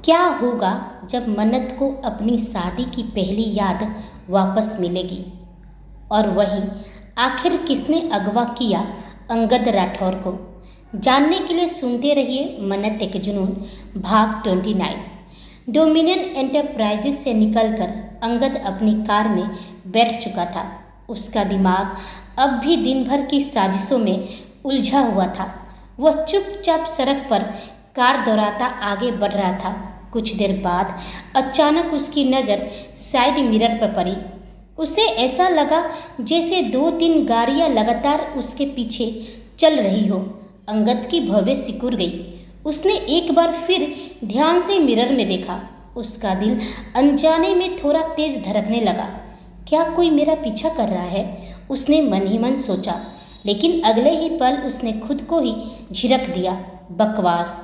क्या होगा जब मन्नत को अपनी शादी की पहली याद वापस मिलेगी? और वहीं आखिर किसने अगवा किया अंगद राठौर को? जानने के लिए सुनते रहिए मन्नत एक जुनून भाग 29। डोमिनियन एंटरप्राइजेस से निकलकर अंगद अपनी कार में बैठ चुका था। उसका दिमाग अब भी दिन भर की साजिशों में उलझा हुआ था। वह चुपचाप सड़क पर कार दौड़ाता आगे बढ़ रहा था। कुछ देर बाद अचानक उसकी नज़र साइड मिरर पर पड़ी। उसे ऐसा लगा जैसे 2-3 गाड़ियां लगातार उसके पीछे चल रही हो। अंगद की भवें सिकुड़ गई। उसने एक बार फिर ध्यान से मिरर में देखा। उसका दिल अनजाने में थोड़ा तेज धड़कने लगा। क्या कोई मेरा पीछा कर रहा है? उसने मन ही मन सोचा, लेकिन अगले ही पल उसने खुद को ही झिड़क दिया। बकवास,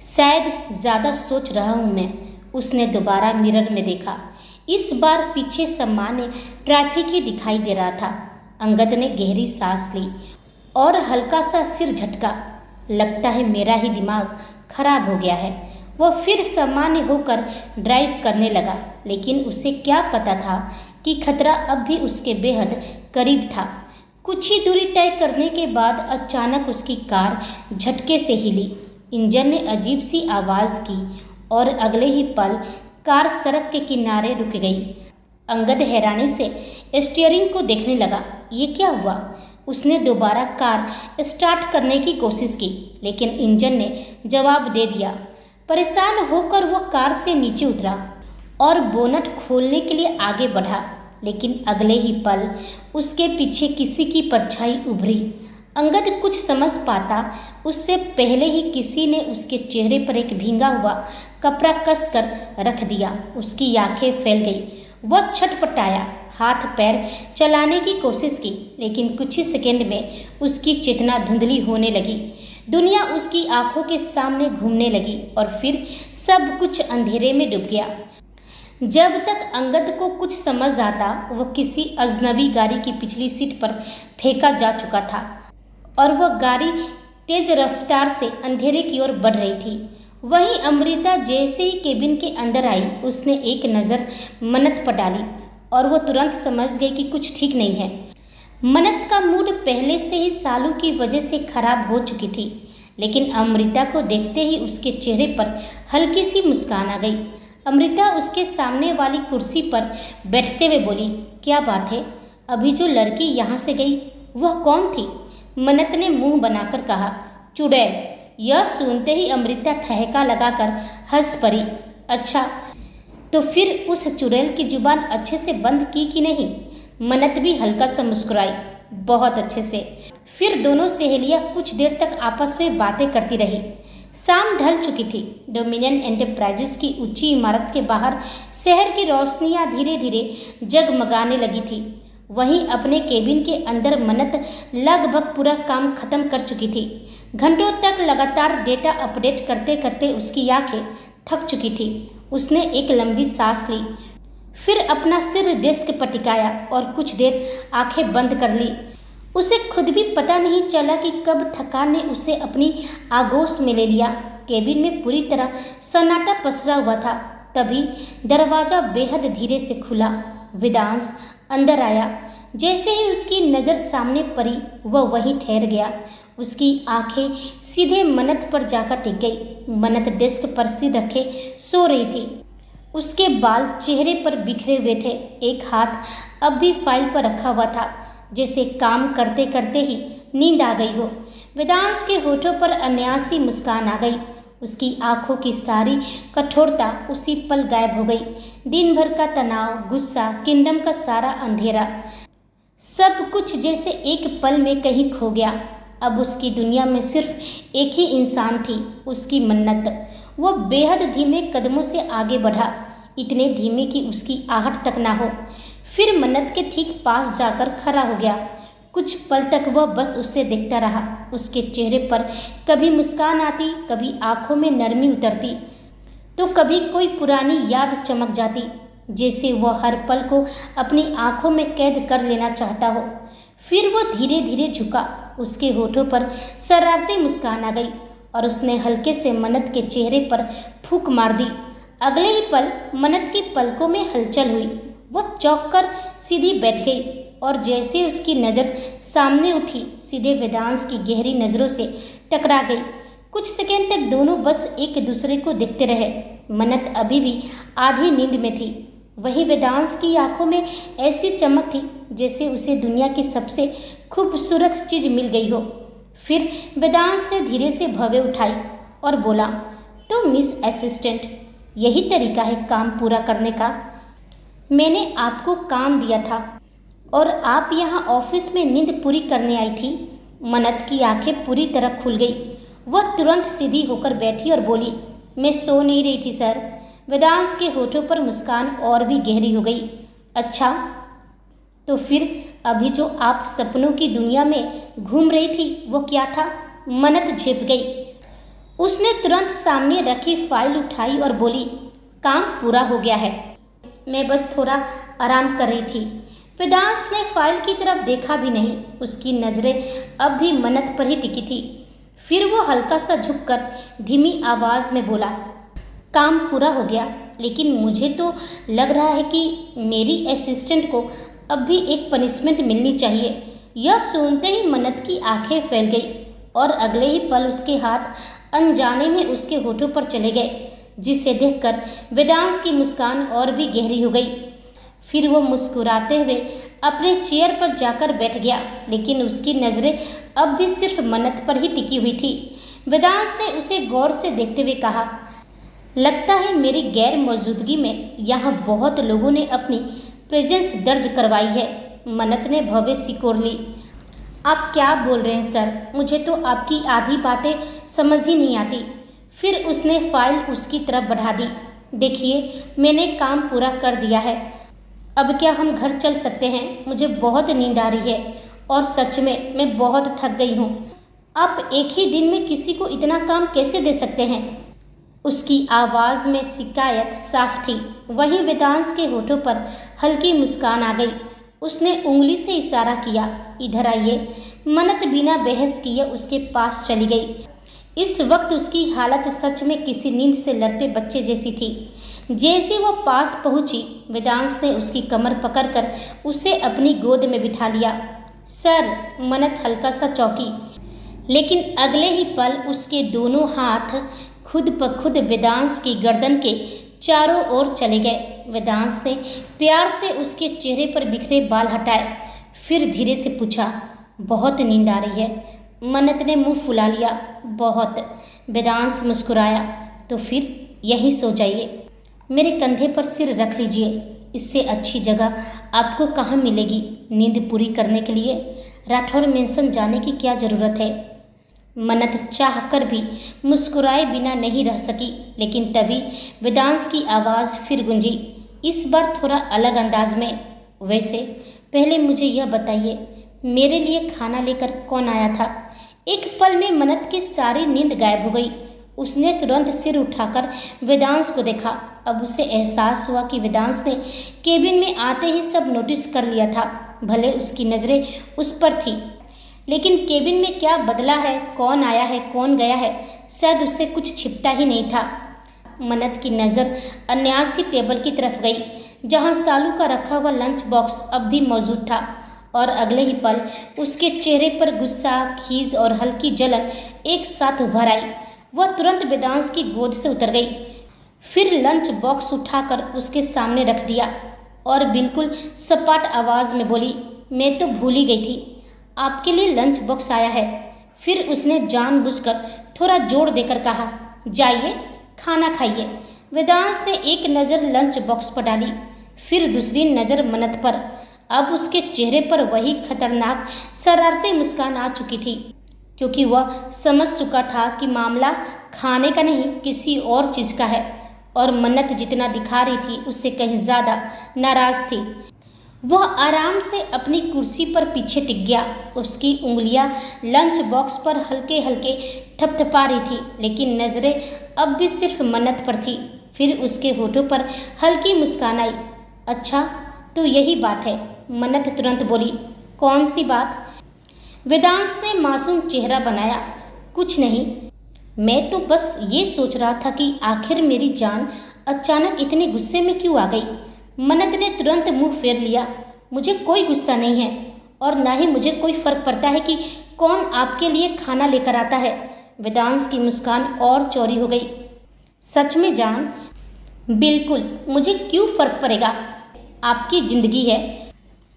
शायद ज़्यादा सोच रहा हूँ मैं। उसने दोबारा मिरर में देखा। इस बार पीछे सामान्य ट्रैफिक ही दिखाई दे रहा था। अंगद ने गहरी सांस ली और हल्का सा सिर झटका। लगता है मेरा ही दिमाग खराब हो गया है। वह फिर सामान्य होकर ड्राइव करने लगा, लेकिन उसे क्या पता था कि खतरा अब भी उसके बेहद करीब था। कुछ ही दूरी तय करने के बाद अचानक उसकी कार झटके से हिली। इंजन ने अजीब सी आवाज़ की और अगले ही पल कार सड़क के किनारे रुक गई। अंगद हैरानी से स्टीयरिंग को देखने लगा। ये क्या हुआ? उसने दोबारा कार स्टार्ट करने की कोशिश की, लेकिन इंजन ने जवाब दे दिया। परेशान होकर वह कार से नीचे उतरा और बोनट खोलने के लिए आगे बढ़ा, लेकिन अगले ही पल उसके पीछे किसी की परछाई उभरी। अंगद कुछ समझ पाता उससे पहले ही किसी ने उसके चेहरे पर एक भींगा हुआ कपड़ा कसकर रख दिया। उसकी आंखें फैल गई। वह छटपटाया, हाथ पैर चलाने की कोशिश की, लेकिन कुछ ही सेकंड में उसकी चेतना धुंधली होने लगी। दुनिया उसकी आंखों के सामने घूमने लगी और फिर सब कुछ अंधेरे में डूब गया। जब तक अंगद को कुछ समझ आता, वह किसी अजनबी गाड़ी की पिछली सीट पर फेंका जा चुका था और वह गाड़ी तेज रफ्तार से अंधेरे की ओर बढ़ रही थी। वहीं अमृता जैसे ही केबिन के अंदर आई, उसने एक नज़र मन्नत पर डाली और वह तुरंत समझ गई कि कुछ ठीक नहीं है। मन्नत का मूड पहले से ही सालू की वजह से खराब हो चुकी थी, लेकिन अमृता को देखते ही उसके चेहरे पर हल्की सी मुस्कान आ गई। अमृता उसके सामने वाली कुर्सी पर बैठते हुए बोली, क्या बात है? अभी जो लड़की यहाँ से गई वह कौन थी? मन्नत ने मुंह बनाकर कहा, चुड़ैल। यह सुनते ही अमृता ठहका लगाकर हंस पड़ी। अच्छा, तो फिर उस चुड़ैल की जुबान अच्छे से बंद की कि नहीं? मन्नत भी हल्का सा मुस्कुराई, बहुत अच्छे से। फिर दोनों सहेलियां कुछ देर तक आपस में बातें करती रही। शाम ढल चुकी थी। डोमिनियन एंटरप्राइजेस की ऊंची इमारत के बाहर शहर की रोशनियां धीरे धीरे जगमगाने लगी थी। वहीं अपने केबिन के अंदर मन्नत लगभग पूरा काम खत्म कर चुकी थी। घंटों तक लगातार डेटा अपडेट करते करते उसकी आंखें थक चुकी थी। उसने एक लंबी सांस ली, फिर अपना सिर डेस्क पर टिकाया और कुछ देर आंखें बंद कर ली। उसे खुद भी पता नहीं चला कि कब थकान ने उसे अपनी आगोश में ले लिया। केबिन में पूरी तरह सन्नाटा पसरा हुआ था। तभी दरवाज़ा बेहद धीरे से खुला। वेदांश अंदर आया। जैसे ही उसकी नज़र सामने पड़ी, वह वहीं ठहर गया। उसकी आंखें सीधे मन्नत पर जाकर टिक गई। मन्नत डेस्क पर सिर रखे सो रही थी। उसके बाल चेहरे पर बिखरे हुए थे। एक हाथ अब भी फाइल पर रखा हुआ था, जैसे काम करते करते ही नींद आ गई हो। वेदांश के होठों पर अनायासी मुस्कान आ गई। उसकी आंखों की सारी कठोरता उसी पल गायब हो गई। दिन भर का तनाव, गुस्सा, किंगडम का सारा अंधेरा, सब कुछ जैसे एक पल में कहीं खो गया। अब उसकी दुनिया में सिर्फ एक ही इंसान थी, उसकी मन्नत। वह बेहद धीमे कदमों से आगे बढ़ा, इतने धीमे कि उसकी आहट तक ना हो। फिर मन्नत के ठीक पास जाकर खड़ा हो गया। कुछ पल तक वह बस उसे देखता रहा। उसके चेहरे पर कभी मुस्कान आती, कभी आंखों में नरमी उतरती, तो कभी कोई पुरानी याद चमक जाती, जैसे वह हर पल को अपनी आंखों में कैद कर लेना चाहता हो। फिर वह धीरे धीरे झुका। उसके होठों पर शरारती मुस्कान आ गई और उसने हल्के से मन्नत के चेहरे पर फूंक मार दी। अगले ही पल मन्नत की पलकों में हलचल हुई। वो चौंक कर सीधी बैठ गई और जैसे उसकी नज़र सामने उठी सीधे वेदांश की गहरी नज़रों से टकरा गई। कुछ सेकंड तक दोनों बस एक दूसरे को देखते रहे। मन्नत अभी भी आधी नींद में थी। वहीं वेदांश की आंखों में ऐसी चमक थी जैसे उसे दुनिया की सबसे खूबसूरत चीज मिल गई हो। फिर वेदांश ने धीरे से भवें उठाई और बोला, तो मिस असिस्टेंट, यही तरीका है काम पूरा करने का? मैंने आपको काम दिया था और आप यहाँ ऑफिस में नींद पूरी करने आई थी। मन्नत की आंखें पूरी तरह खुल गई। वह तुरंत सीधी होकर बैठी और बोली, मैं सो नहीं रही थी सर। वेदांश के होठों पर मुस्कान और भी गहरी हो गई। अच्छा, तो फिर अभी जो आप सपनों की दुनिया में घूम रही थी वो क्या था? मन्नत झेप गई। उसने तुरंत सामने रखी फाइल उठाई और बोली, काम पूरा हो गया है, मैं बस थोड़ा आराम कर रही थी। वेदांश ने फाइल की तरफ देखा भी नहीं। उसकी नज़रें अब भी मन्नत पर ही टिकी थी। फिर वो हल्का सा झुककर धीमी आवाज़ में बोला, काम पूरा हो गया, लेकिन मुझे तो लग रहा है कि मेरी असिस्टेंट को अब भी एक पनिशमेंट मिलनी चाहिए। यह सुनते ही मन्नत की आंखें फैल गई और अगले ही पल उसके हाथ अनजाने में उसके होठों पर चले गए, जिसे देखकर वेदांश की मुस्कान और भी गहरी हो गई। फिर वो मुस्कुराते हुए अपने चेयर पर जाकर बैठ गया, लेकिन उसकी नज़रें अब भी सिर्फ मन्नत पर ही टिकी हुई थी। वेदांश ने उसे गौर से देखते हुए कहा, लगता है मेरी गैर मौजूदगी में यहाँ बहुत लोगों ने अपनी प्रेजेंस दर्ज करवाई है। मन्नत ने भवें सिकोड़ ली। आप क्या बोल रहे हैं सर? मुझे तो आपकी आधी बातें समझ ही नहीं आती। फिर उसने फाइल उसकी तरफ बढ़ा दी। देखिए, मैंने काम पूरा कर दिया है। अब क्या हम घर चल सकते हैं? मुझे बहुत नींद आ रही है और सच में मैं बहुत थक गई हूँ। आप एक ही दिन में किसी को इतना काम कैसे दे सकते हैं? उसकी आवाज़ में शिकायत साफ थी। वहीं वेदांश के होठों पर हल्की मुस्कान आ गई। उसने उंगली से इशारा किया, इधर आइए। मन्नत बिना बहस किए उसके पास चली गई। इस वक्त उसकी हालत सच में किसी नींद से लड़ते बच्चे जैसी थी। जैसे वो पास पहुंची, वेदांश ने उसकी कमर पकड़कर उसे अपनी गोद में बिठा लिया। सर, मन्नत हल्का सा चौंकी, लेकिन अगले ही पल उसके दोनों हाथ खुद ब खुद वेदांश की गर्दन के चारों ओर चले गए। वेदांश ने प्यार से उसके चेहरे पर बिखरे बाल हटाए, फिर धीरे से पूछा, बहुत नींद आ रही है? मन्नत ने मुंह फुला लिया। बहुत। वेदांश मुस्कुराया। तो फिर यहीं सो जाइए, मेरे कंधे पर सिर रख लीजिए। इससे अच्छी जगह आपको कहाँ मिलेगी नींद पूरी करने के लिए? राठौर मेंशन जाने की क्या ज़रूरत है? मन्नत चाहकर भी मुस्कुराए बिना नहीं रह सकी, लेकिन तभी वेदांश की आवाज़ फिर गूंजी, इस बार थोड़ा अलग अंदाज में। वैसे पहले मुझे यह बताइए, मेरे लिए खाना लेकर कौन आया था? एक पल में मन्नत की सारी नींद गायब हो गई। उसने तुरंत सिर उठाकर वेदांश को देखा। अब उसे एहसास हुआ कि वेदांश ने केबिन में आते ही सब नोटिस कर लिया था। भले उसकी नज़रें उस पर थी, लेकिन केबिन में क्या बदला है, कौन आया है, कौन गया है, शायद उससे कुछ छिपता ही नहीं था। मन्नत की नज़र अनायासी टेबल की तरफ गई, जहां सालू का रखा हुआ लंच बॉक्स अब भी मौजूद था, और अगले ही पल उसके चेहरे पर गुस्सा, खीज और हल्की जलन एक साथ उभर आई। वह तुरंत वेदांश की गोद से उतर गई, फिर लंच बॉक्स उठाकर उसके सामने रख दिया और बिल्कुल सपाट आवाज़ में बोली, मैं तो भूल ही गई थी, आपके लिए लंच बॉक्स आया है। फिर उसने जानबूझकर थोड़ा जोर देकर कहा, जाइए खाना खाइए। वेदांश ने एक नज़र लंच बॉक्स पर डाली, फिर दूसरी नज़र मन्नत पर। अब उसके चेहरे पर वही खतरनाक शरारती मुस्कान आ चुकी थी, क्योंकि वह समझ चुका था कि मामला खाने का नहीं किसी और चीज़ का है, और मन्नत जितना दिखा रही थी उससे कहीं ज़्यादा नाराज़ थी। वह आराम से अपनी कुर्सी पर पीछे टिक गया। उसकी उंगलियां लंच बॉक्स पर हल्के हल्के थपथपा रही थी, लेकिन नज़रें अब भी सिर्फ मन्नत पर थी। फिर उसके होठों पर हल्की मुस्कान आई। अच्छा, तो यही बात है? मन्नत तुरंत बोली। कौन सी बात? वेदांश ने मासूम चेहरा बनाया। कुछ नहीं, मैं तो बस ये सोच रहा था कि आखिर मेरी जान अचानक इतने गुस्से में क्यों आ गई। मन्नत ने तुरंत मुंह फेर लिया। मुझे कोई गुस्सा नहीं है और ना ही मुझे कोई फर्क पड़ता है कि कौन आपके लिए खाना लेकर आता है। वेदांश की मुस्कान और चौड़ी हो गई। सच में जान? बिल्कुल, मुझे क्यों फर्क पड़ेगा। आपकी जिंदगी है।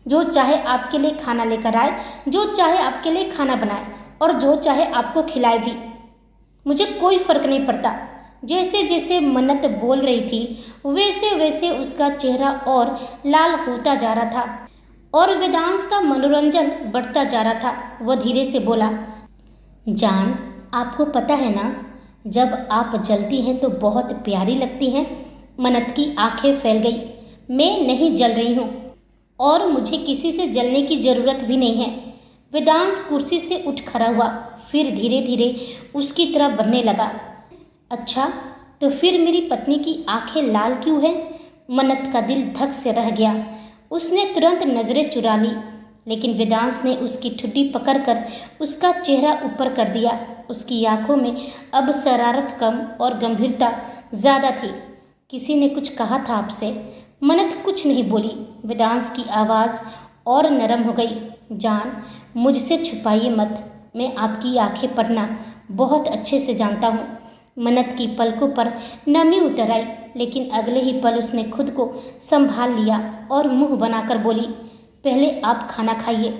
जो चाहे आपके लिए खाना लेकर आए, जो चाहे आपके लिए खाना बनाए और जो चाहे आपको खिलाए भी। मुझे कोई फर्क नहीं पड़ता। जैसे जैसे मन्नत बोल रही थी वैसे वैसे उसका चेहरा और लाल होता जा रहा था और वेदांश का मनोरंजन बढ़ता जा रहा था। वह धीरे से बोला, जान, आपको पता है ना, जब आप जलती हैं तो बहुत प्यारी लगती हैं। मन्नत की आंखें फैल गई। मैं नहीं जल रही हूँ और मुझे किसी से जलने की जरूरत भी नहीं है। वेदांश कुर्सी से उठ खड़ा हुआ, फिर धीरे धीरे उसकी तरफ बढ़ने लगा। अच्छा, तो फिर मेरी पत्नी की आंखें लाल क्यों हैं? मन्नत का दिल धक से रह गया। उसने तुरंत नजरें चुरा ली, लेकिन वेदांश ने उसकी ठुड्डी पकड़कर उसका चेहरा ऊपर कर दिया। उसकी आंखों में अब शरारत कम और गंभीरता ज्यादा थी। किसी ने कुछ कहा था आपसे? मन्नत कुछ नहीं बोली। वेदांश की आवाज़ और नरम हो गई। जान, मुझसे छुपाइए मत। मैं आपकी आंखें पढ़ना बहुत अच्छे से जानता हूँ। मन्नत की पलकों पर नमी उतर आई, लेकिन अगले ही पल उसने खुद को संभाल लिया और मुंह बनाकर बोली, पहले आप खाना खाइए।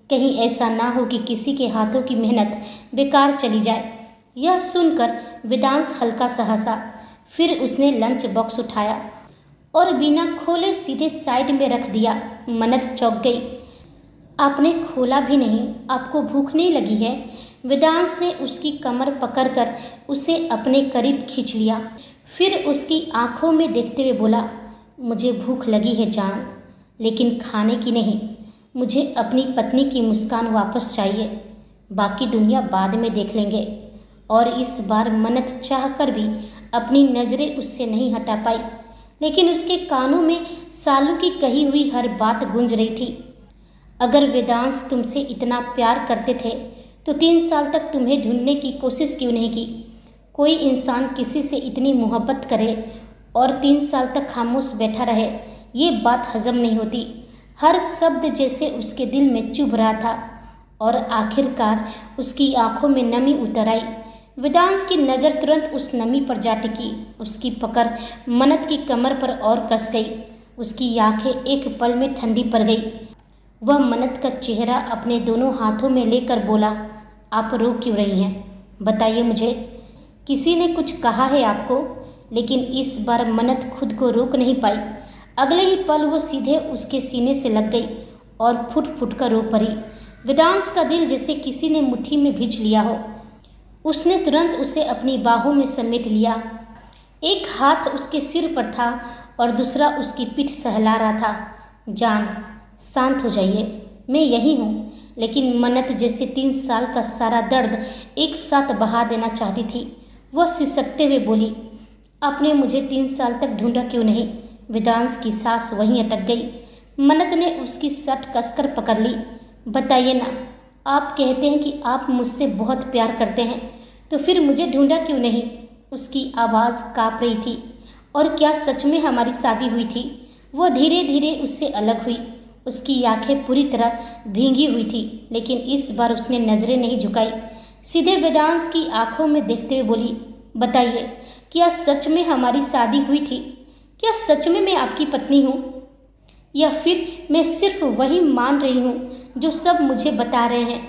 कहीं ऐसा ना हो कि किसी के हाथों की मेहनत बेकार चली जाए। यह सुनकर वेदांश हल्का सा हंसा। फिर उसने लंच बॉक्स उठाया और बिना खोले सीधे साइड में रख दिया। मन्नत चौंक गई। आपने खोला भी नहीं, आपको भूख नहीं लगी है? वेदांश ने उसकी कमर पकड़कर उसे अपने करीब खींच लिया। फिर उसकी आंखों में देखते हुए बोला, मुझे भूख लगी है जान, लेकिन खाने की नहीं। मुझे अपनी पत्नी की मुस्कान वापस चाहिए। बाकी दुनिया बाद में देख लेंगे। और इस बार मन्नत चाहकर भी अपनी नज़रें उससे नहीं हटा पाई, लेकिन उसके कानों में सालू की कही हुई हर बात गूंज रही थी। अगर वेदांश तुमसे इतना प्यार करते थे तो 3 साल तक तुम्हें ढूंढने की कोशिश क्यों नहीं की? कोई इंसान किसी से इतनी मोहब्बत करे और 3 साल तक खामोश बैठा रहे, ये बात हजम नहीं होती। हर शब्द जैसे उसके दिल में चुभ रहा था और आखिरकार उसकी आंखों में नमी उतर आई। वेदांश की नज़र तुरंत उस नमी पर जा टिकी। उसकी पकड़ मन्नत की कमर पर और कस गई। उसकी आंखें एक पल में ठंडी पड़ गई। वह मन्नत का चेहरा अपने दोनों हाथों में लेकर बोला, आप रो क्यों रही हैं? बताइए मुझे। किसी ने कुछ कहा है आपको? लेकिन इस बार मन्नत खुद को रोक नहीं पाई। अगले ही पल वो सीधे उसके सीने से लग गई और फुट फुट कर रो पड़ी। वेदांश का दिल जैसे किसी ने मुट्ठी में भींच लिया हो। उसने तुरंत उसे अपनी बाहों में समेट लिया। एक हाथ उसके सिर पर था और दूसरा उसकी पीठ सहला रहा था। जान, शांत हो जाइए, मैं यही हूँ। लेकिन मन्नत जैसे 3 साल का सारा दर्द एक साथ बहा देना चाहती थी। वह सिसकते हुए बोली, आपने मुझे 3 साल तक ढूंढा क्यों नहीं? वेदांश की सांस वहीं अटक गई। मन्नत ने उसकी शर्ट कसकर पकड़ ली। बताइए ना, आप कहते हैं कि आप मुझसे बहुत प्यार करते हैं, तो फिर मुझे ढूंढा क्यों नहीं? उसकी आवाज़ काँप रही थी। और क्या सच में हमारी शादी हुई थी? वह धीरे धीरे उससे अलग हुई। उसकी आंखें पूरी तरह भींगी हुई थी, लेकिन इस बार उसने नजरें नहीं झुकाई। सीधे वेदांश की आंखों में देखते हुए बोली, बताइए, क्या सच में हमारी शादी हुई थी? क्या सच में मैं आपकी पत्नी हूँ? या फिर मैं सिर्फ वही मान रही हूँ जो सब मुझे बता रहे हैं?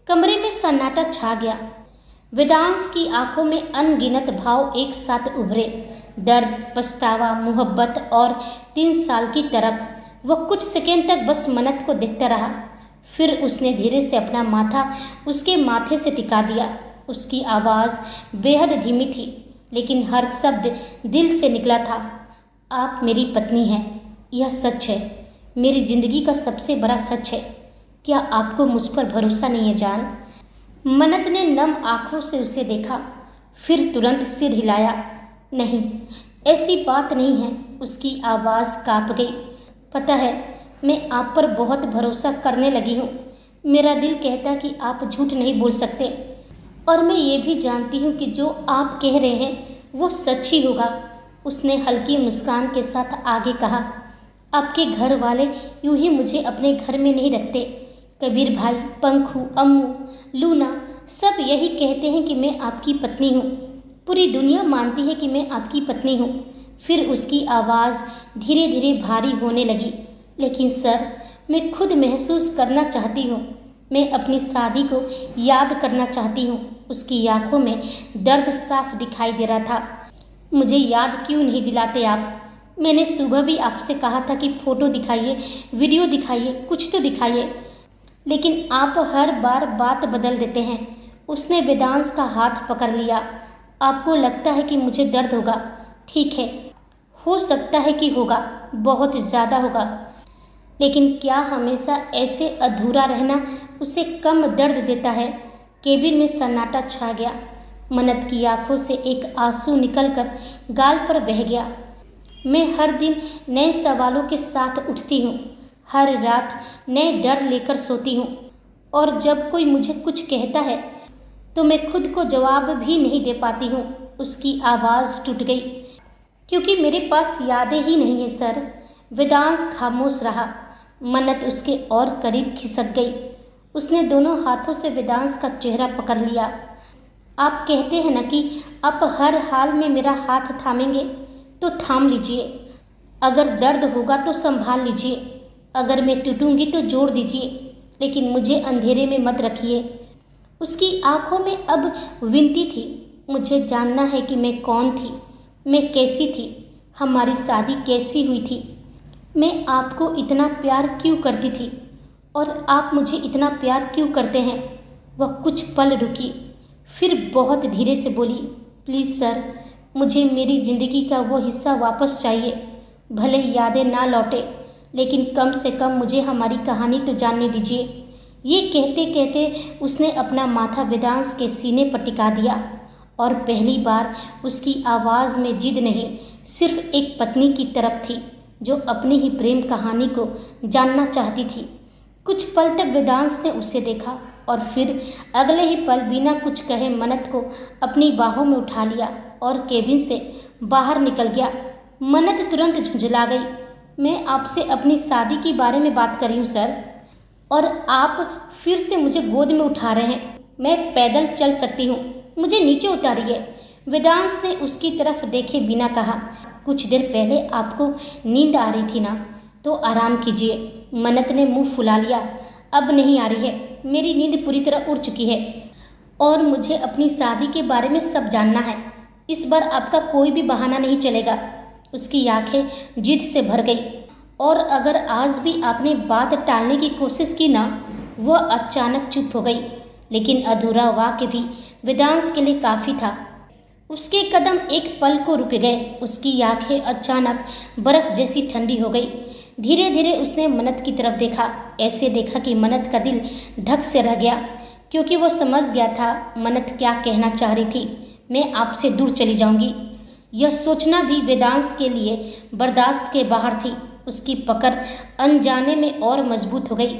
कमरे में सन्नाटा छा गया। वेदांश की आंखों में अनगिनत भाव एक साथ उभरे। दर्द, पछतावा, मोहब्बत और 3 साल की तरफ। वह कुछ सेकंड तक बस मन्नत को देखता रहा। फिर उसने धीरे से अपना माथा उसके माथे से टिका दिया। उसकी आवाज़ बेहद धीमी थी, लेकिन हर शब्द दिल से निकला था। आप मेरी पत्नी हैं, यह सच है, मेरी जिंदगी का सबसे बड़ा सच है। क्या आपको मुझ पर भरोसा नहीं है जान? मन्नत ने नम आंखों से उसे देखा, फिर तुरंत सिर हिलाया। नहीं, ऐसी बात नहीं है। उसकी आवाज़ कांप गई। पता है, मैं आप पर बहुत भरोसा करने लगी हूँ। मेरा दिल कहता कि आप झूठ नहीं बोल सकते। और मैं ये भी जानती हूँ कि जो आप कह रहे हैं वो सच ही होगा। उसने हल्की मुस्कान के साथ आगे कहा, आपके घर वाले यूं ही मुझे अपने घर में नहीं रखते। कबीर भाई, पंखू, अम्मू, लूना सब यही कहते हैं कि मैं आपकी पत्नी हूँ। पूरी दुनिया मानती है कि मैं आपकी पत्नी हूँ। फिर उसकी आवाज़ धीरे धीरे भारी होने लगी। लेकिन सर, मैं खुद महसूस करना चाहती हूँ। मैं अपनी शादी को याद करना चाहती हूँ। उसकी आंखों में दर्द साफ दिखाई दे रहा था। मुझे याद क्यों नहीं दिलाते आप? मैंने सुबह भी आपसे कहा था कि फ़ोटो दिखाइए, वीडियो दिखाइए, कुछ तो दिखाइए, लेकिन आप हर बार बात बदल देते हैं। उसने वेदांश का हाथ पकड़ लिया। आपको लगता है कि मुझे दर्द होगा? ठीक है, हो सकता है कि होगा, बहुत ज़्यादा होगा, लेकिन क्या हमेशा ऐसे अधूरा रहना उसे कम दर्द देता है? केबिन में सन्नाटा छा गया। मन्नत की आंखों से एक आंसू निकलकर गाल पर बह गया। मैं हर दिन नए सवालों के साथ उठती हूँ, हर रात नए डर लेकर सोती हूँ, और जब कोई मुझे कुछ कहता है तो मैं खुद को जवाब भी नहीं दे पाती हूँ। उसकी आवाज़ टूट गई। क्योंकि मेरे पास यादें ही नहीं है सर। वेदांश खामोश रहा। मन्नत उसके और करीब खिसक गई। उसने दोनों हाथों से वेदांश का चेहरा पकड़ लिया। आप कहते हैं ना कि आप हर हाल में मेरा हाथ थामेंगे, तो थाम लीजिए। अगर दर्द होगा तो संभाल लीजिए। अगर मैं टूटूंगी तो जोड़ दीजिए, लेकिन मुझे अंधेरे में मत रखिए। उसकी आंखों में अब विनती थी। मुझे जानना है कि मैं कौन थी, मैं कैसी थी, हमारी शादी कैसी हुई थी, मैं आपको इतना प्यार क्यों करती थी, और आप मुझे इतना प्यार क्यों करते हैं। वह कुछ पल रुकी, फिर बहुत धीरे से बोली, प्लीज़ सर, मुझे मेरी ज़िंदगी का वो हिस्सा वापस चाहिए। भले यादें ना लौटे, लेकिन कम से कम मुझे हमारी कहानी तो जानने दीजिए। ये कहते कहते उसने अपना माथा वेदांश के सीने पर टिका दिया, और पहली बार उसकी आवाज़ में जिद नहीं, सिर्फ एक पत्नी की तरफ थी जो अपनी ही प्रेम कहानी को जानना चाहती थी। कुछ पल तक वेदांश ने उसे देखा, और फिर अगले ही पल बिना कुछ कहे मन्नत को अपनी बाहों में उठा लिया और केबिन से बाहर निकल गया। मन्नत तुरंत झुंझला गई। मैं आपसे अपनी शादी के बारे में बात कर रही हूँ सर, और आप फिर से मुझे गोद में उठा रहे हैं। मैं पैदल चल सकती हूँ, मुझे नीचे उतारिए। वेदांश ने उसकी तरफ देखे बिना कहा, कुछ देर पहले आपको नींद आ रही थी ना, तो आराम कीजिए। मन्नत ने मुंह फुला लिया। अब नहीं आ रही है, मेरी नींद पूरी तरह उड़ चुकी है, और मुझे अपनी शादी के बारे में सब जानना है। इस बार आपका कोई भी बहाना नहीं चलेगा। उसकी आंखें जिद से भर गई। और अगर आज भी आपने बात टालने की कोशिश की ना। वह अचानक चुप हो गई, लेकिन अधूरा वाक्य भी वेदांश के लिए काफ़ी था। उसके कदम एक पल को रुक गए। उसकी आंखें अचानक बर्फ जैसी ठंडी हो गई। धीरे धीरे उसने मन्नत की तरफ देखा। ऐसे देखा कि मन्नत का दिल धक से रह गया, क्योंकि वो समझ गया था मन्नत क्या कहना चाह रही थी। मैं आपसे दूर चली जाऊंगी। यह सोचना भी वेदांश के लिए बर्दाश्त के बाहर थी। उसकी पकड़ अनजाने में और मजबूत हो गई।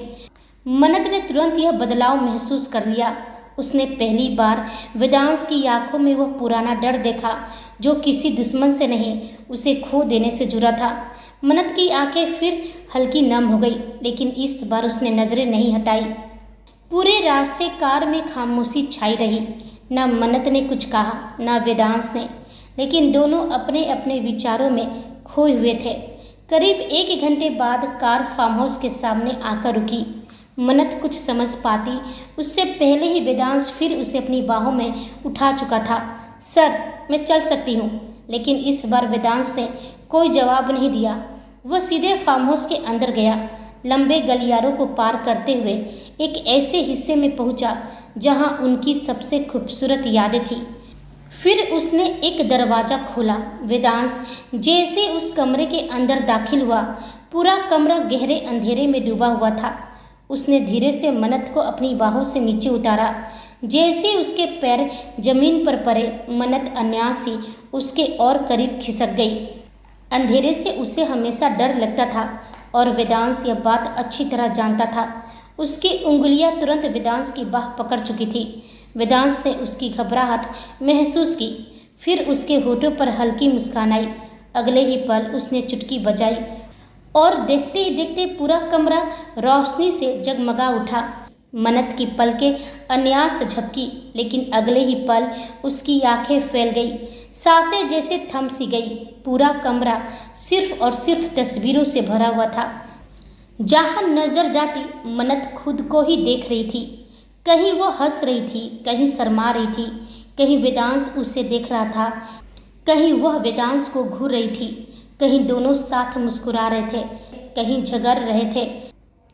मन्नत ने तुरंत यह बदलाव महसूस कर लिया। उसने पहली बार वेदांश की आंखों में वह पुराना डर देखा, जो किसी दुश्मन से नहीं, उसे खो देने से जुड़ा था। मन्नत की आंखें फिर हल्की नम हो गई, लेकिन इस बार उसने नजरें नहीं हटाई। पूरे रास्ते कार में खामोशी छाई रही। न मन्नत ने कुछ कहा, न वेदांश ने, लेकिन दोनों अपने अपने विचारों में खोए हुए थे। करीब 1 घंटे बाद कार फार्म हाउस के सामने आकर रुकी। मन्नत कुछ समझ पाती उससे पहले ही वेदांश फिर उसे अपनी बाहों में उठा चुका था। सर, मैं चल सकती हूँ। लेकिन इस बार वेदांश ने कोई जवाब नहीं दिया। वह सीधे फार्म हाउस के अंदर गया। लंबे गलियारों को पार करते हुए एक ऐसे हिस्से में पहुंचा जहां उनकी सबसे खूबसूरत यादें थी। फिर उसने एक दरवाज़ा खोला। वेदांश जैसे उस कमरे के अंदर दाखिल हुआ, पूरा कमरा गहरे अंधेरे में डूबा हुआ था। उसने धीरे से मन्नत को अपनी बाहों से नीचे उतारा। जैसे उसके पैर जमीन पर पड़े, मन्नत अनायास ही उसके और करीब खिसक गई। अंधेरे से उसे हमेशा डर लगता था, और वेदांश यह बात अच्छी तरह जानता था। उसकी उंगलियां तुरंत वेदांश की बाह पकड़ चुकी थी। वेदांश ने उसकी घबराहट महसूस की। फिर उसके होठों पर हल्की मुस्कान आई। अगले ही पल उसने चुटकी बजाई और देखते ही देखते पूरा कमरा रोशनी से जगमगा उठा। मन्नत की पलकें अन्यास झपकी, लेकिन अगले ही पल उसकी आंखें फैल गई, सांसें जैसे थम सी गई। पूरा कमरा सिर्फ और सिर्फ तस्वीरों से भरा हुआ था। जहां नजर जाती मन्नत खुद को ही देख रही थी। कहीं वो हंस रही थी, कहीं शर्मा रही थी, कहीं वेदांश उसे देख रहा था, कहीं वह वेदांश को घूर रही थी, कहीं दोनों साथ मुस्कुरा रहे थे, कहीं झगड़ रहे थे,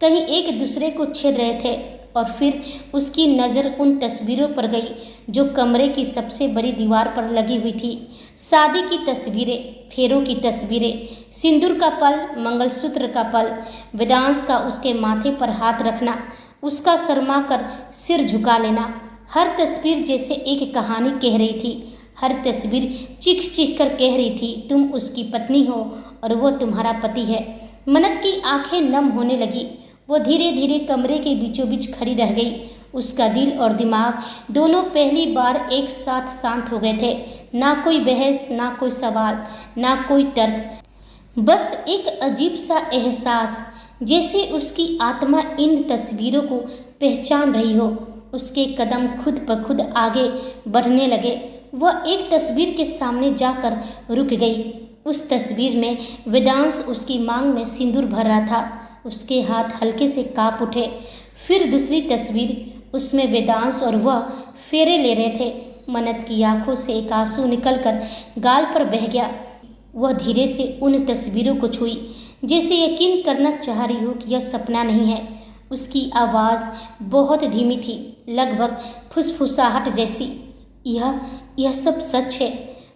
कहीं एक दूसरे को छेड़ रहे थे। और फिर उसकी नज़र उन तस्वीरों पर गई जो कमरे की सबसे बड़ी दीवार पर लगी हुई थी। शादी की तस्वीरें, फेरों की तस्वीरें, सिंदूर का पल, मंगलसूत्र का पल, वेदांश का उसके माथे पर हाथ रखना, उसका शर्मा कर सिर झुका लेना। हर तस्वीर जैसे एक कहानी कह रही थी। हर तस्वीर चीख चीख कर कह रही थी, तुम उसकी पत्नी हो और वो तुम्हारा पति है। मन्नत की आंखें नम होने लगी। वो धीरे धीरे कमरे के बीचों बीच खड़ी रह गई। उसका दिल और दिमाग दोनों पहली बार एक साथ शांत हो गए थे। ना कोई बहस, ना कोई सवाल, ना कोई तर्क, बस एक अजीब सा एहसास, जैसे उसकी आत्मा इन तस्वीरों को पहचान रही हो। उसके कदम खुद ब खुद आगे बढ़ने लगे। वह एक तस्वीर के सामने जाकर रुक गई। उस तस्वीर में वेदांश उसकी मांग में सिंदूर भर रहा था। उसके हाथ हल्के से कांप उठे। फिर दूसरी तस्वीर, उसमें वेदांश और वह फेरे ले रहे थे। मन्नत की आंखों से एक आंसू निकलकर गाल पर बह गया। वह धीरे से उन तस्वीरों को छुई, जैसे यकीन करना चाह रही हो कि यह सपना नहीं है। उसकी आवाज़ बहुत धीमी थी, लगभग फुसफुसाहट जैसी। यह सब सच है।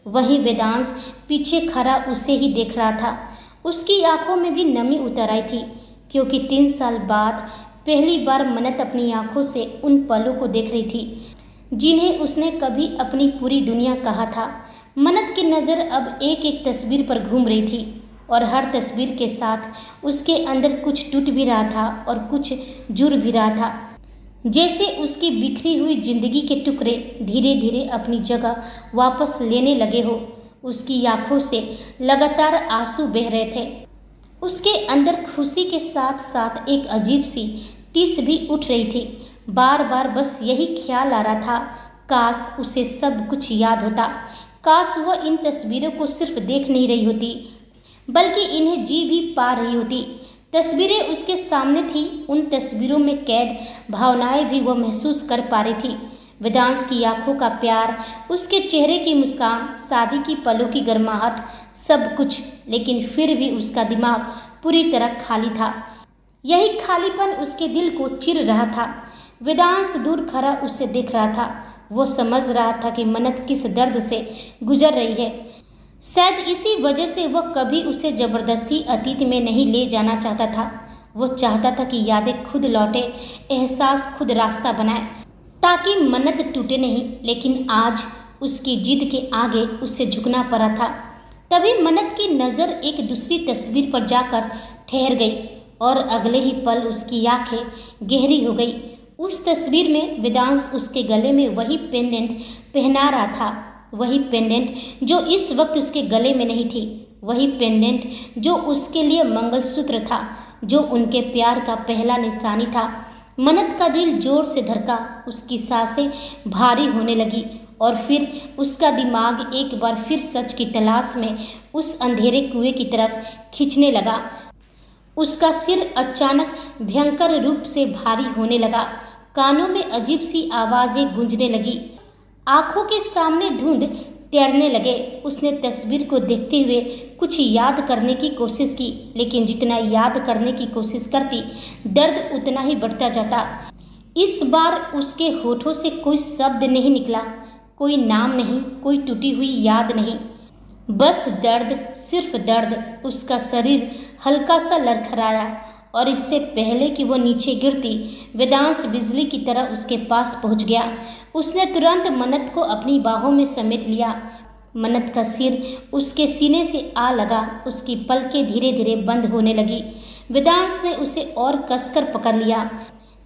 वहीं वेदांश पीछे खड़ा उसे ही देख रहा था। उसकी आंखों में भी नमी उतर आई थी, क्योंकि 3 साल बाद पहली बार मन्नत अपनी आंखों से उन पलों को देख रही थी जिन्हें उसने कभी अपनी पूरी दुनिया कहा था। मन्नत की नज़र अब एक एक तस्वीर पर घूम रही थी और हर तस्वीर के साथ उसके अंदर कुछ टूट भी रहा था और कुछ जुड़ भी रहा था। जैसे उसकी बिखरी हुई जिंदगी के टुकड़े धीरे धीरे अपनी जगह वापस लेने लगे हो। उसकी आंखों से लगातार आंसू बह रहे थे। उसके अंदर खुशी के साथ साथ एक अजीब सी टिस भी उठ रही थी। बार बार बस यही ख्याल आ रहा था, काश उसे सब कुछ याद होता। काश वह इन तस्वीरों को सिर्फ देख नहीं रही होती, बल्कि इन्हें जी भी पा रही होती। तस्वीरें उसके सामने थी, उन तस्वीरों में कैद भावनाएं भी वह महसूस कर पा रही थी। वेदांश की आंखों का प्यार, उसके चेहरे की मुस्कान, शादी की पलों की गर्माहट, सब कुछ। लेकिन फिर भी उसका दिमाग पूरी तरह खाली था। यही खालीपन उसके दिल को चिर रहा था। वेदांश दूर खड़ा उसे देख रहा था। वो समझ रहा था कि मन्नत किस दर्द से गुजर रही है। शायद इसी वजह से वह कभी उसे जबरदस्ती अतीत में नहीं ले जाना चाहता था। वो चाहता था कि यादें खुद लौटे, एहसास खुद रास्ता बनाए, ताकि मन्नत टूटे नहीं। लेकिन आज उसकी जिद के आगे उसे झुकना पड़ा था। तभी मन्नत की नज़र एक दूसरी तस्वीर पर जाकर ठहर गई और अगले ही पल उसकी आंखें गहरी हो गई। उस तस्वीर में वेदांश उसके गले में वही पेंडेंट पहना रहा था, वही पेंडेंट जो इस वक्त उसके गले में नहीं थी, वही पेंडेंट जो उसके लिए मंगलसूत्र था, जो उनके प्यार का पहला निशानी था। मन्नत का दिल जोर से धड़का, उसकी सांसें भारी होने लगी और फिर उसका दिमाग एक बार फिर सच की तलाश में उस अंधेरे कुएं की तरफ खींचने लगा। उसका सिर अचानक भयंकर रूप से भारी होने लगा। कानों में अजीब सी आवाज़ें गूंजने लगी। आंखों के सामने धुंध तैरने लगे। उसने तस्वीर को देखते हुए कुछ याद करने की कोशिश की, लेकिन जितना याद करने की कोशिश करती, दर्द उतना ही बढ़ता जाता। इस बार उसके होठों से कोई शब्द नहीं निकला, कोई नाम नहीं, कोई टूटी हुई याद नहीं, बस दर्द, सिर्फ दर्द। उसका शरीर हल्का सा लड़खड़ाया और इससे पहले कि वो नीचे गिरती, वेदांश बिजली की तरह उसके पास पहुंच गया। उसने तुरंत मन्नत को अपनी बाहों में समेट लिया। मन्नत का सिर उसके सीने से आ लगा। उसकी पलकें धीरे धीरे बंद होने लगी। वेदांश ने उसे और कसकर पकड़ लिया,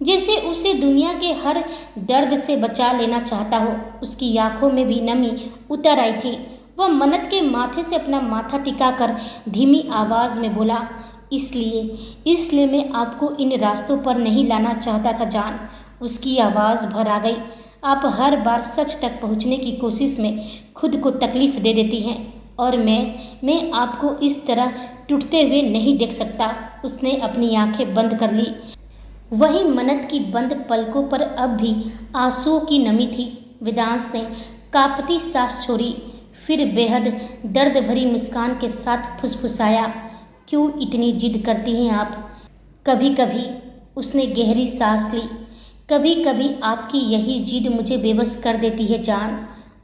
जैसे उसे दुनिया के हर दर्द से बचा लेना चाहता हो। उसकी आंखों में भी नमी उतर आई थी। वह मन्नत के माथे से अपना माथा टिकाकर धीमी आवाज में बोला, इसलिए इसलिए मैं आपको इन रास्तों पर नहीं लाना चाहता था जान। उसकी आवाज़ भर आ गई। आप हर बार सच तक पहुंचने की कोशिश में खुद को तकलीफ दे देती हैं और मैं आपको इस तरह टूटते हुए नहीं देख सकता। उसने अपनी आंखें बंद कर ली। वही मन्नत की बंद पलकों पर अब भी आंसुओं की नमी थी। वेदांश ने कांपती सांस छोड़ी, फिर बेहद दर्द भरी मुस्कान के साथ फुसफुसाया, क्यों इतनी जिद करती हैं आप? कभी कभी उसने गहरी सांस ली, कभी कभी आपकी यही जिद मुझे बेबस कर देती है जान।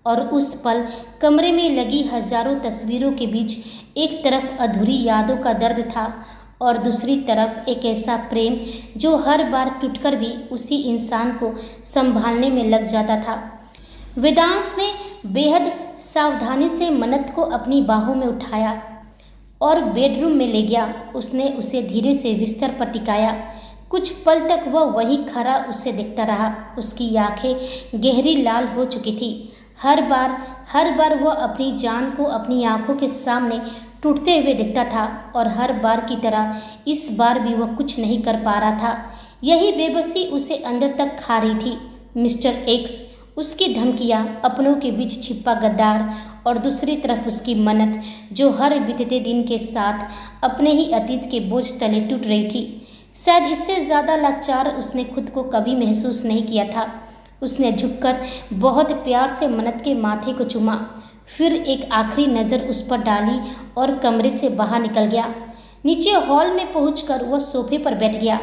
और उस पल कमरे में लगी हजारों तस्वीरों के बीच एक तरफ अधूरी यादों का दर्द था और दूसरी तरफ एक ऐसा प्रेम जो हर बार टूटकर भी उसी इंसान को संभालने में लग जाता था। वेदांश ने बेहद सावधानी से मन्नत को अपनी बाहों में उठाया और बेडरूम में ले गया। उसने उसे धीरे से बिस्तर पर टिकाया। कुछ पल तक वह वहीं खड़ा उसे देखता रहा। उसकी आंखें गहरी लाल हो चुकी थी। हर बार वह अपनी जान को अपनी आंखों के सामने टूटते हुए दिखता था और हर बार की तरह इस बार भी वह कुछ नहीं कर पा रहा था। यही बेबसी उसे अंदर तक खा रही थी। मिस्टर एक्स, उसकी धमकियां, अपनों के बीच छिपा गद्दार, और दूसरी तरफ उसकी मन्नत जो हर बीतते दिन के साथ अपने ही अतीत के बोझ तले टूट रही थी। शायद इससे ज़्यादा लाचार उसने खुद को कभी महसूस नहीं किया था। उसने झुककर बहुत प्यार से मन्नत के माथे को चूमा, फिर एक आखिरी नज़र उस पर डाली और कमरे से बाहर निकल गया। नीचे हॉल में पहुंचकर वह सोफे पर बैठ गया।